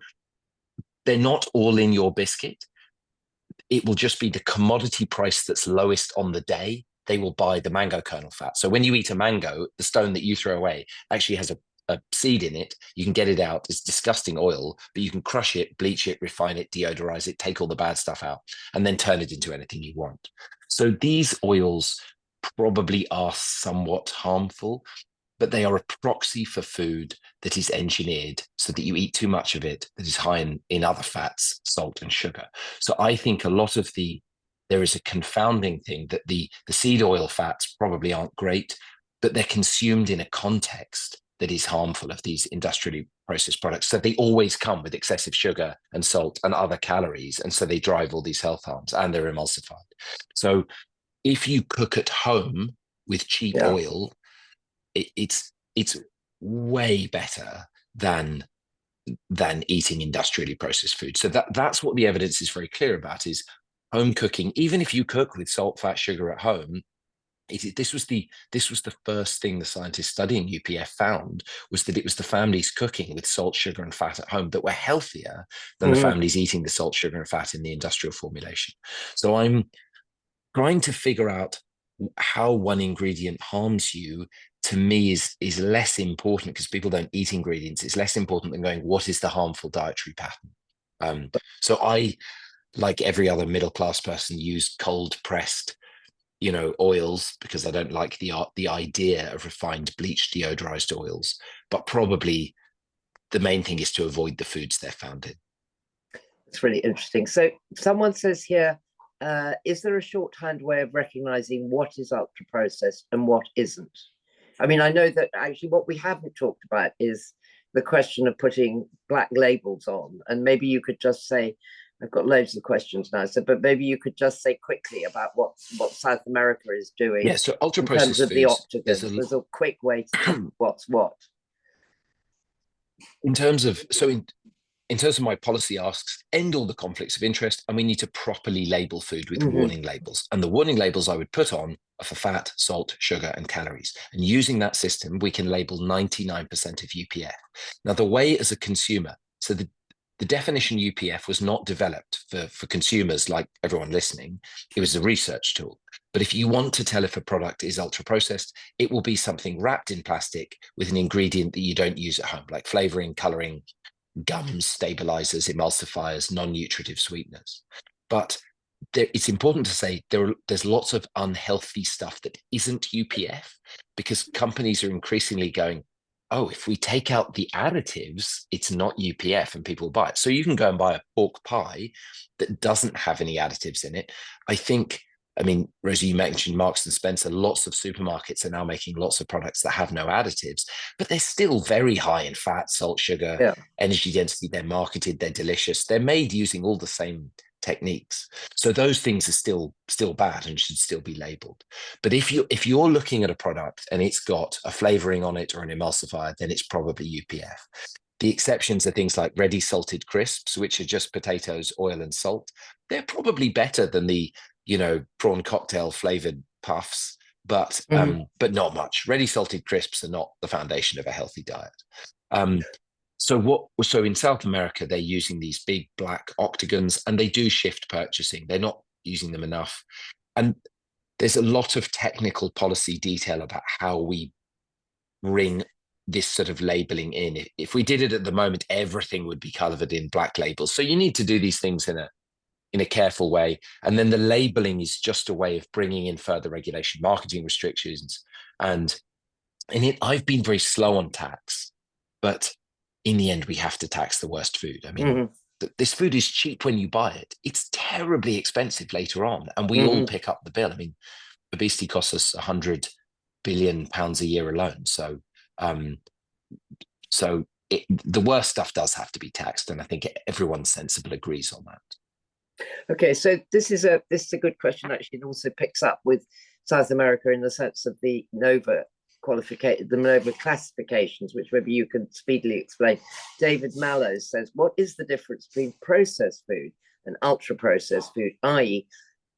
they're not all in your biscuit. It will just be the commodity price that's lowest on the day. They will buy the mango kernel fat. So when you eat a mango, the stone that you throw away actually has a seed in it. You can get it out. It's disgusting oil, but you can crush it, bleach it, refine it, deodorize it, take all the bad stuff out, and then turn it into anything you want. So these oils probably are somewhat harmful, but they are a proxy for food that is engineered so that you eat too much of it that is high in other fats, salt, and sugar. So I think a lot of there is a confounding thing that the seed oil fats probably aren't great, but they're consumed in a context that is harmful of these industrially processed products. So they always come with excessive sugar and salt and other calories. And so they drive all these health harms, and they're emulsified. So if you cook at home with cheap oil, it's way better than eating industrially processed food. So that's what the evidence is very clear about, is home cooking. Even if you cook with salt, fat, sugar at home, this was the first thing the scientists studying UPF found, was that it was the families cooking with salt, sugar, and fat at home that were healthier than the families eating the salt, sugar, and fat in the industrial formulation. So I'm trying to figure out how one ingredient harms you. To me is less important, because people don't eat ingredients. It's less important than going, what is the harmful dietary pattern? So I, like every other middle-class person, use cold-pressed, oils, because I don't like the idea of refined, bleached, deodorized oils. But probably the main thing is to avoid the foods they're found in. It's really interesting. So someone says here, is there a shorthand way of recognizing what is ultra-processed and what isn't? I mean, I know that actually what we haven't talked about is the question of putting black labels on. And maybe you could just say, I've got loads of questions now, but maybe you could just say quickly about what South America is doing. Yeah, so ultra-processed foods, the octagons. There's a quick way to what's what. In terms of my policy asks, end all the conflicts of interest, and we need to properly label food with warning labels. And the warning labels I would put on are for fat, salt, sugar, and calories. And using that system, we can label 99% of UPF. Now, the way as a consumer, so the definition UPF was not developed for consumers like everyone listening. It was a research tool. But if you want to tell if a product is ultra-processed, it will be something wrapped in plastic with an ingredient that you don't use at home, like flavoring, coloring, gums, stabilizers, emulsifiers, non-nutritive sweeteners. But it's important to say there's lots of unhealthy stuff that isn't UPF, because companies are increasingly going, oh, if we take out the additives, it's not UPF, and people buy it. So you can go and buy a pork pie that doesn't have any additives in it. I mean, Rosie, you mentioned Marks and Spencer. Lots of supermarkets are now making lots of products that have no additives, but they're still very high in fat, salt, sugar, energy density. They're marketed, they're delicious. They're made using all the same techniques. So those things are still bad and should still be labeled. But if you're looking at a product and it's got a flavoring on it or an emulsifier, then it's probably UPF. The exceptions are things like ready salted crisps, which are just potatoes, oil, and salt. They're probably better than the prawn cocktail flavored puffs, but not much. Ready salted crisps are not the foundation of a healthy diet. So in South America, they're using these big black octagons, and they do shift purchasing. They're not using them enough. And there's a lot of technical policy detail about how we bring this sort of labeling in. If we did it at the moment, everything would be covered in black labels. So you need to do these things in a careful way. And then the labeling is just a way of bringing in further regulation, marketing restrictions. And I've been very slow on tax, but in the end, we have to tax the worst food. I mean, this food is cheap when you buy it. It's terribly expensive later on. And we all pick up the bill. I mean, obesity costs us £100 billion a year alone. So, the worst stuff does have to be taxed. And I think everyone sensible agrees on that. Okay, so this is a good question, actually. It also picks up with South America in the sense of the NOVA classifications, which maybe you can speedily explain. David Mallows says, what is the difference between processed food and ultra-processed food, i.e.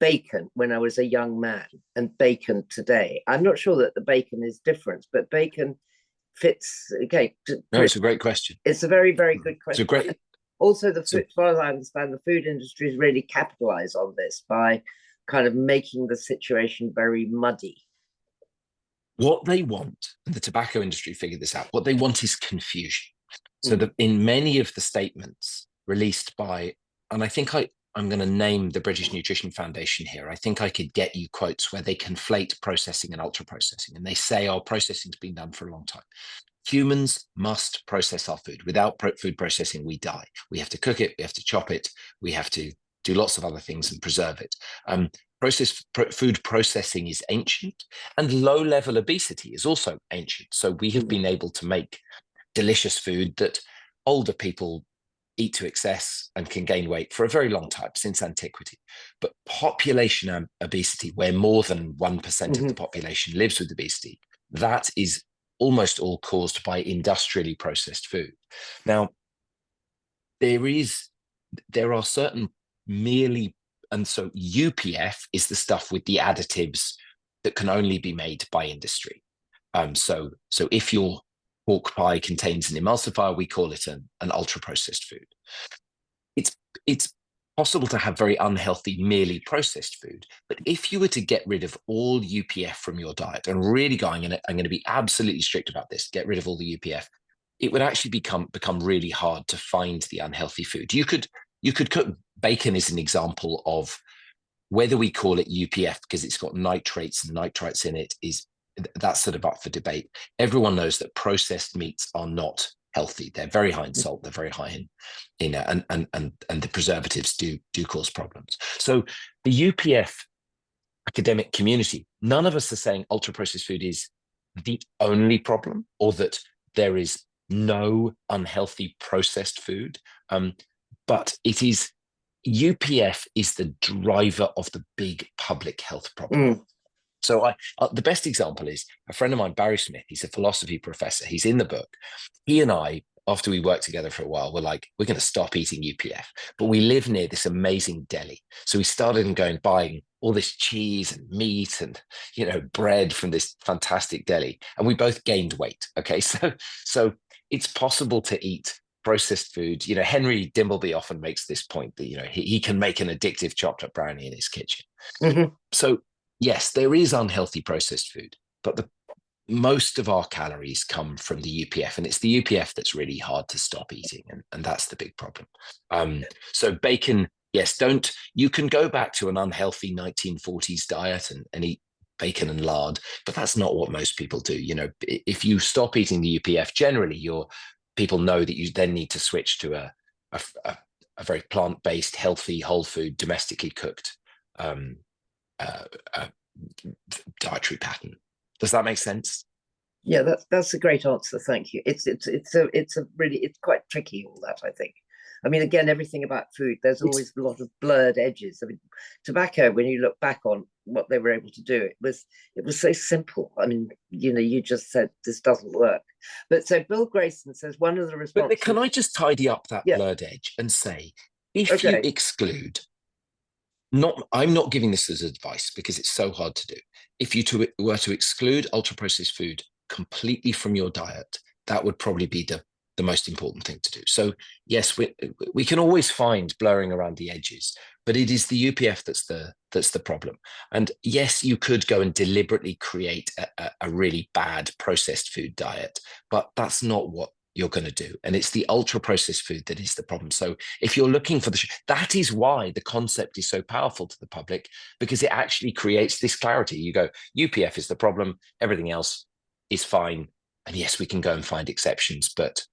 bacon when I was a young man and bacon today? I'm not sure that the bacon is different, but bacon fits. Okay. No, it's a great question. It's a very, very good question. It's a great... Also, as far as I understand, the food industry has really capitalized on this by kind of making the situation very muddy. What they want, and the tobacco industry figured this out, what they want is confusion. So that in many of the statements released by, and I think I'm going to name the British Nutrition Foundation here. I think I could get you quotes where they conflate processing and ultra processing. And they say, oh, processing's been done for a long time. Humans must process our food. Without food processing, we die. We have to cook it. We have to chop it. We have to do lots of other things and preserve it. Food processing is ancient, and low-level obesity is also ancient. So we have been able to make delicious food that older people eat to excess and can gain weight for a very long time, since antiquity. But population obesity, where more than 1% of the population lives with obesity, that is almost all caused by industrially processed food. Now, there are certain merely, and so UPF is the stuff with the additives that can only be made by industry. So if your pork pie contains an emulsifier, we call it an ultra-processed food. It's possible to have very unhealthy, merely processed food. But if you were to get rid of all UPF from your diet, and really I'm going to be absolutely strict about this, get rid of all the UPF, it would actually become really hard to find the unhealthy food. You could cook bacon as an example of whether we call it UPF because it's got nitrates and nitrites in it, that's sort of up for debate. Everyone knows that processed meats are not healthy. They're very high in salt. They're very high in and the preservatives do cause problems. So the UPF academic community, none of us are saying ultra processed food is the only problem, or that there is no unhealthy processed food. But UPF is the driver of the big public health problem. So the best example is a friend of mine, Barry Smith. He's a philosophy professor. He's in the book. He and I, after we worked together for a while, were like, we're going to stop eating UPF. But we live near this amazing deli. So we started buying all this cheese and meat and, bread from this fantastic deli. And we both gained weight. Okay. So it's possible to eat processed food. Henry Dimbleby often makes this point that, he can make an addictive chocolate brownie in his kitchen. So yes, there is unhealthy processed food, but most of our calories come from the UPF, and it's the UPF that's really hard to stop eating, and that's the big problem. So bacon, yes, you can go back to an unhealthy 1940s diet and eat bacon and lard, but that's not what most people do. You know, if you stop eating the UPF, generally people know that you then need to switch to a very plant-based, healthy, whole food, domestically cooked um, uh, uh, dietary pattern. Does that make sense? Yeah, that's a great answer. Thank you. It's quite tricky, all that, I think. I mean, again, everything about food, there's always a lot of blurred edges. I mean, tobacco, when you look back on what they were able to do, it was so simple. I mean, you just said this doesn't work. But so Bill Grayson says one of the But can responses. I just tidy up that Yeah, blurred edge and say, if you okay. exclude, I'm not giving this as advice because it's so hard to do. If you were to exclude ultra processed food completely from your diet, that would probably be the most important thing to do. So yes, we can always find blurring around the edges, but it is the UPF that's the problem. And yes, you could go and deliberately create a really bad processed food diet, but that's not what you're going to do. And it's the ultra processed food that is the problem. So if you're looking for that is why the concept is so powerful to the public, because it actually creates this clarity. You go, UPF is the problem, everything else is fine. And yes, we can go and find exceptions, but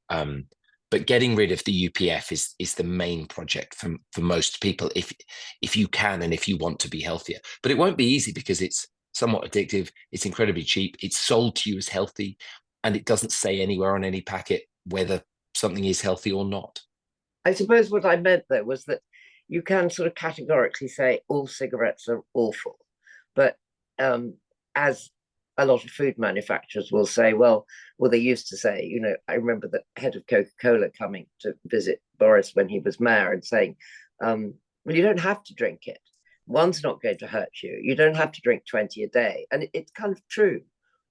getting rid of the UPF is the main project for most people, if you can and if you want to be healthier. But it won't be easy because it's somewhat addictive, it's incredibly cheap, it's sold to you as healthy, and it doesn't say anywhere on any packet whether something is healthy or not. I suppose what I meant though was that you can sort of categorically say all cigarettes are awful, but as a lot of food manufacturers will say, well, they used to say, I remember the head of Coca-Cola coming to visit Boris when he was mayor and saying, well, you don't have to drink it. One's not going to hurt you. You don't have to drink 20 a day. And it's kind of true.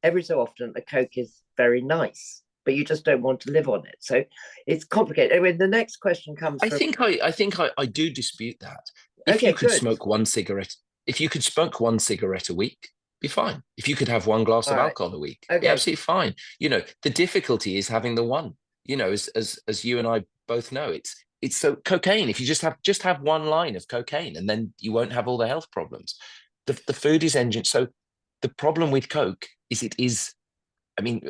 Every so often, a Coke is very nice, but you just don't want to live on it. So it's complicated. Anyway, the next question comes from. I think I do dispute that. If Okay, you could good. smoke one cigarette, if you could smoke one cigarette a week, be fine. If you could have one glass All of right. alcohol a week, be Okay. absolutely fine. The difficulty is having the one. As you and I both know, it's so cocaine. If you just have one line of cocaine, and then you won't have all the health problems. The food is engine. So the problem with Coke is it is. I mean,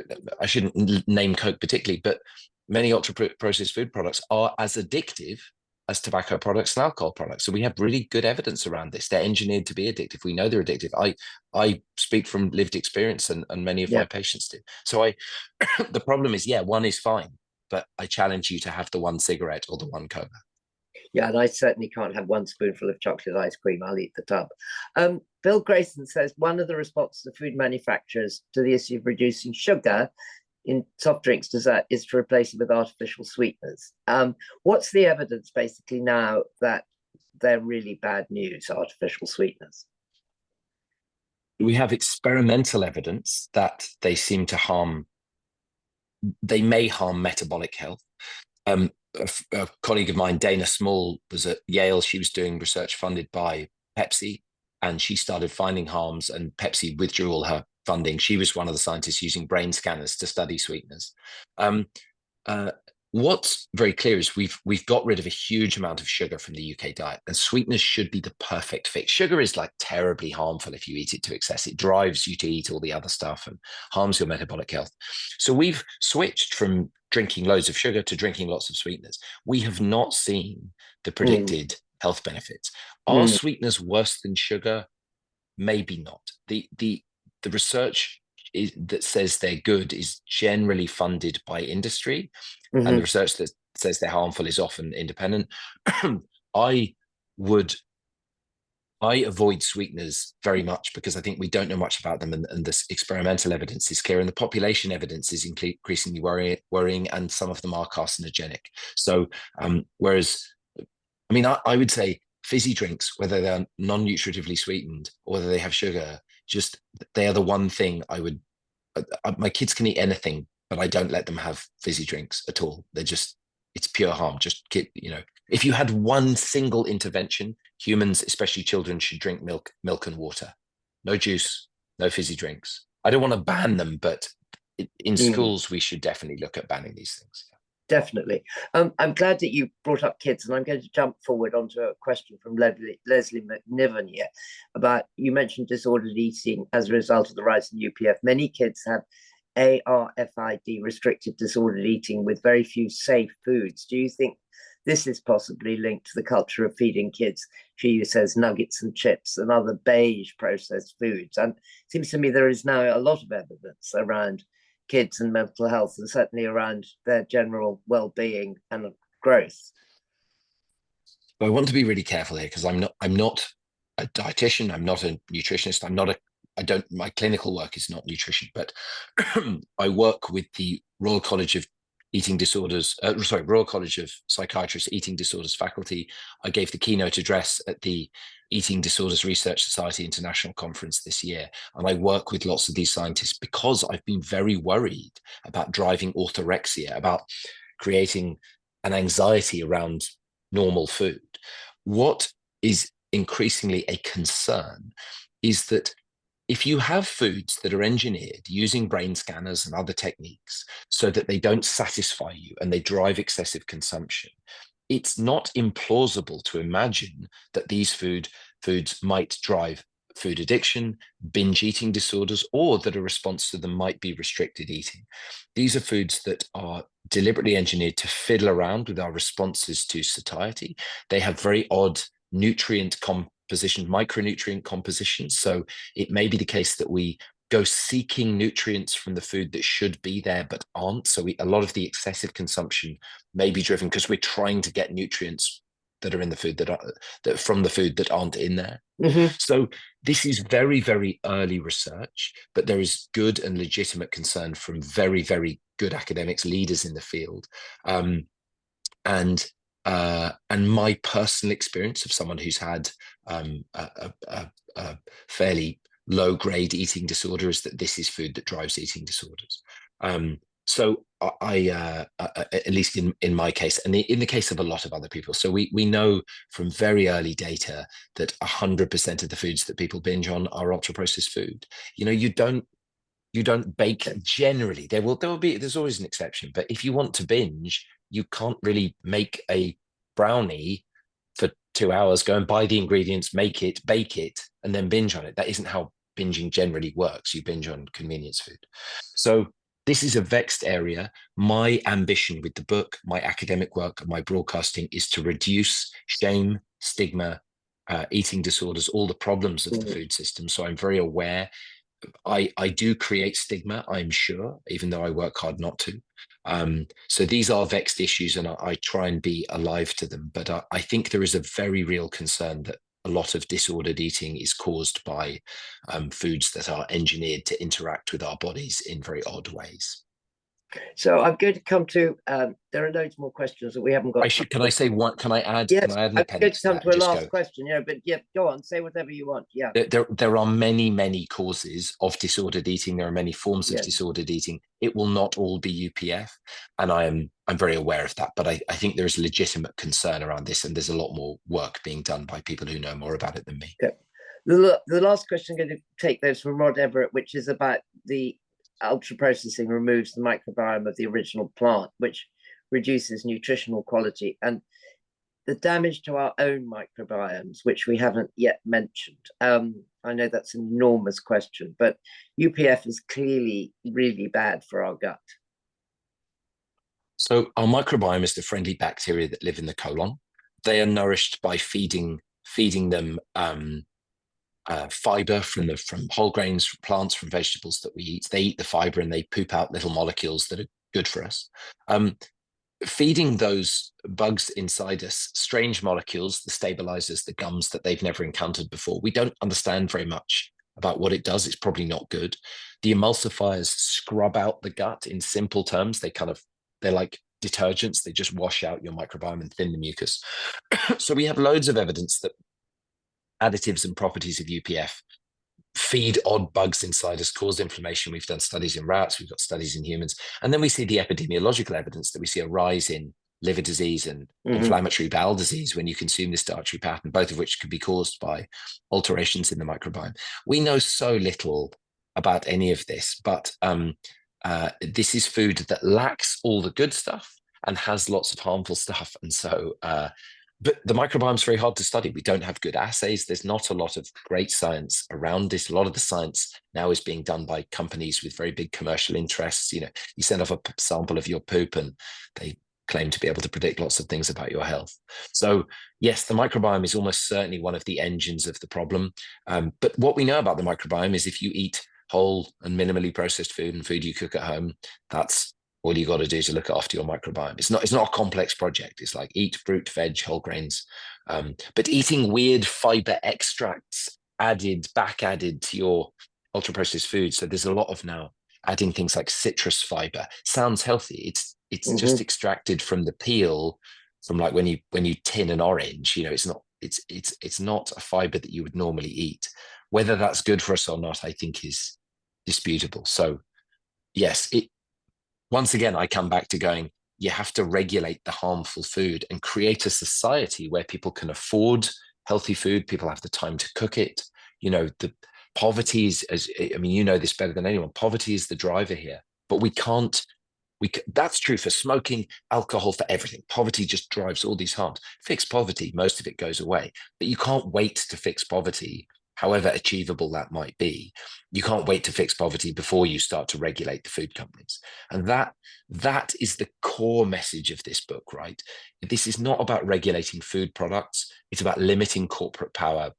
I shouldn't name Coke particularly, but many ultra processed food products are as addictive as tobacco products and alcohol products. So we have really good evidence around this. They're engineered to be addictive. We know they're addictive. I speak from lived experience, and many of Yeah. my patients do. So the problem is, yeah, one is fine, but I challenge you to have the one cigarette or the one Coke. Yeah, and I certainly can't have one spoonful of chocolate ice cream. I'll eat the tub. Bill Grayson says one of the responses of food manufacturers to the issue of reducing sugar in soft drinks dessert is to replace it with artificial sweeteners. What's the evidence basically now that they're really bad news, artificial sweeteners? We have experimental evidence that they may harm metabolic health. A colleague of mine, Dana Small, was at Yale. She was doing research funded by Pepsi, and she started finding harms, and Pepsi withdrew all her funding. She was one of the scientists using brain scanners to study sweeteners. What's very clear is we've got rid of a huge amount of sugar from the UK diet, and sweeteners should be the perfect fix. Sugar is like terribly harmful if you eat it to excess. It drives you to eat all the other stuff and harms your metabolic health. So we've switched from drinking loads of sugar to drinking lots of sweeteners. We have not seen the predicted health benefits. Are sweeteners worse than sugar? Maybe not. The research that says they're good is generally funded by industry, and the research that says they're harmful is often independent. I avoid sweeteners very much because I think we don't know much about them, and this experimental evidence is clear, and the population evidence is increasingly worrying, and some of them are carcinogenic. So, whereas, I mean, I would say fizzy drinks, whether they're non-nutritively sweetened or whether they have sugar, they are the one thing I would. My kids can eat anything, but I don't let them have fizzy drinks at all. It's pure harm. Just keep, if you had one single intervention, humans, especially children, should drink milk and water. No juice, no fizzy drinks. I don't want to ban them, but in Mm. schools, we should definitely look at banning these things. Definitely. I'm glad that you brought up kids, and I'm going to jump forward onto a question from Leslie McNiven here about, you mentioned disordered eating as a result of the rise in UPF. Many kids have ARFID, restricted disordered eating, with very few safe foods. Do you think this is possibly linked to the culture of feeding kids, she says, nuggets and chips and other beige processed foods? And it seems to me there is now a lot of evidence around kids and mental health, and certainly around their general well-being and growth. But I want to be really careful here, because I'm not a dietitian, I'm not a nutritionist, my clinical work is not nutrition, but I work with the Royal College of Royal College of Psychiatrists Eating Disorders faculty. I gave the keynote address at the Eating Disorders Research Society International Conference this year. And I work with lots of these scientists because I've been very worried about driving orthorexia, about creating an anxiety around normal food. What is increasingly a concern is that if you have foods that are engineered using brain scanners and other techniques so that they don't satisfy you and they drive excessive consumption, it's not implausible to imagine that these foods might drive food addiction, binge eating disorders, or that a response to them might be restricted eating. These are foods that are deliberately engineered to fiddle around with our responses to satiety. They have very odd nutrient composition, micronutrient compositions. So it may be the case that we go seeking nutrients from the food that should be there but aren't. So a lot of the excessive consumption may be driven because we're trying to get nutrients that are in the food that from the food that aren't in there. Mm-hmm. So this is very, very early research, but there is good and legitimate concern from very, very good academics, leaders in the field. And my personal experience of someone who's had a fairly low-grade eating disorder is that this is food that drives eating disorders. So I at least in my case, and in the case of a lot of other people, so we know from very early data that 100% of the foods that people binge on are ultra-processed food. You don't bake generally. There's always an exception, but if you want to binge, you can't really make a brownie for 2 hours, go and buy the ingredients, make it, bake it, and then binge on it. That isn't how binging generally works. You binge on convenience food. So this is a vexed area. My ambition with the book, my academic work, my broadcasting is to reduce shame, stigma, eating disorders, all the problems of the food system. So I'm very aware. I do create stigma, I'm sure, even though I work hard not to. So these are vexed issues, and I try and be alive to them. But I think there is a very real concern that a lot of disordered eating is caused by foods that are engineered to interact with our bodies in very odd ways. So I'm going to come to, there are loads more questions that we haven't got. Can I say one? Can I add? Yes, can I add an I'm going appendix to come to to a last question. But yeah, go on, say whatever you want. Yeah. There are many causes of disordered eating. There are many forms of disordered eating. It will not all be UPF, and I'm very aware of that. But I think there is legitimate concern around this, and there's a lot more work being done by people who know more about it than me. Okay. The last question I'm going to take those from Rod Everett, which is about the ultra processing removes the microbiome of the original plant, which reduces nutritional quality, and the damage to our own microbiomes, which we haven't yet mentioned. I know that's an enormous question, but UPF is clearly really bad for our gut. So our microbiome is the friendly bacteria that live in the colon. They are nourished by feeding them fiber from whole grains, from plants, from vegetables that we eat. They eat the fiber and they poop out little molecules that are good for us. Feeding those bugs inside us strange molecules, the stabilizers, the gums that they've never encountered before. We don't understand very much about what it does. It's probably not good. The emulsifiers scrub out the gut in simple terms. They're like detergents. They just wash out your microbiome and thin the mucus. So we have loads of evidence that additives and properties of UPF feed odd bugs inside us, cause inflammation. We've done studies in rats, we've got studies in humans. And then we see the epidemiological evidence that we see a rise in liver disease and inflammatory bowel disease when you consume this dietary pattern, both of which could be caused by alterations in the microbiome. We know so little about any of this, but this is food that lacks all the good stuff and has lots of harmful stuff. And so, but the microbiome is very hard to study. We don't have good assays. There's not a lot of great science around this. A lot of the science now is being done by companies with very big commercial interests. You know, you send off a sample of your poop and they claim to be able to predict lots of things about your health. So yes, the microbiome is almost certainly one of the engines of the problem. But what we know about the microbiome is if you eat whole and minimally processed food and food you cook at home, that's all you got to do to look after your microbiome. It's not a complex project. It's like eat fruit, veg, whole grains. But eating weird fiber extracts back added to your ultra-processed food. So there's a lot of now adding things like citrus fiber. Sounds healthy. It's just extracted from the peel, from like when you tin an orange. You know, it's not a fiber that you would normally eat. Whether that's good for us or not, I think is disputable. So yes, once again, I come back to going, you have to regulate the harmful food and create a society where people can afford healthy food. People have the time to cook it. You know, the poverty is, I mean, you know this better than anyone. Poverty is the driver here, but that's true for smoking, alcohol, for everything. Poverty just drives all these harms. Fix poverty, most of it goes away, but you can't wait to fix poverty, however achievable that might be. You can't wait to fix poverty before you start to regulate the food companies. And that is the core message of this book, right? This is not about regulating food products. It's about limiting corporate power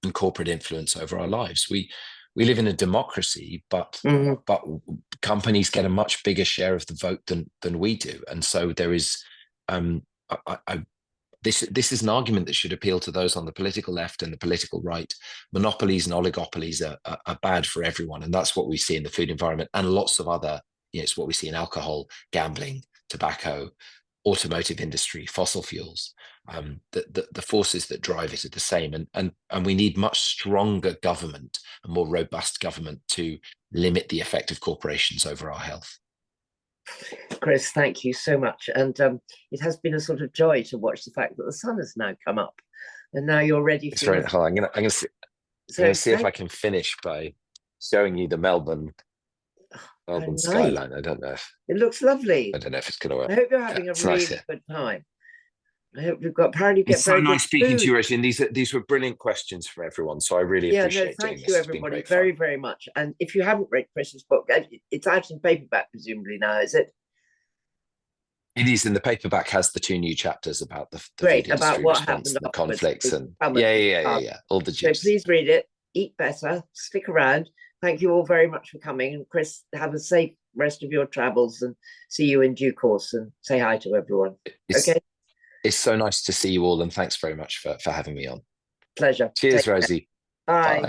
and corporate influence over our lives. We live in a democracy, but companies get a much bigger share of the vote than we do. And so there is this is an argument that should appeal to those on the political left and the political right. Monopolies and oligopolies are bad for everyone. And that's what we see in the food environment and lots of other, you know, it's what we see in alcohol, gambling, tobacco, automotive industry, fossil fuels. The forces that drive it are the same. And we need much stronger government, a more robust government to limit the effect of corporations over our health. Chris, thank you so much. And it has been a sort of joy to watch the fact that the sun has now come up and now you're ready for I'm going to see if I can finish by showing you the Melbourne skyline. I don't know if it looks lovely. I don't know if it's going to work. I hope you're having a really good time. I hope you've got It's so nice speaking to you, Rosie. And these were brilliant questions for everyone. So I really appreciate doing this. Thank you, everybody, very, very much. And if you haven't read Chris's book, it's out in paperback, presumably now, is it? It is, and the paperback has the 2 new chapters about the food about what happened, the conflicts, and all the juice. So please read it, eat better, stick around. Thank you all very much for coming. And Chris, have a safe rest of your travels and see you in due course, and say hi to everyone. Okay. It's so nice to see you all, and thanks very much for having me on. Pleasure. Cheers, Rosie. Bye. Bye.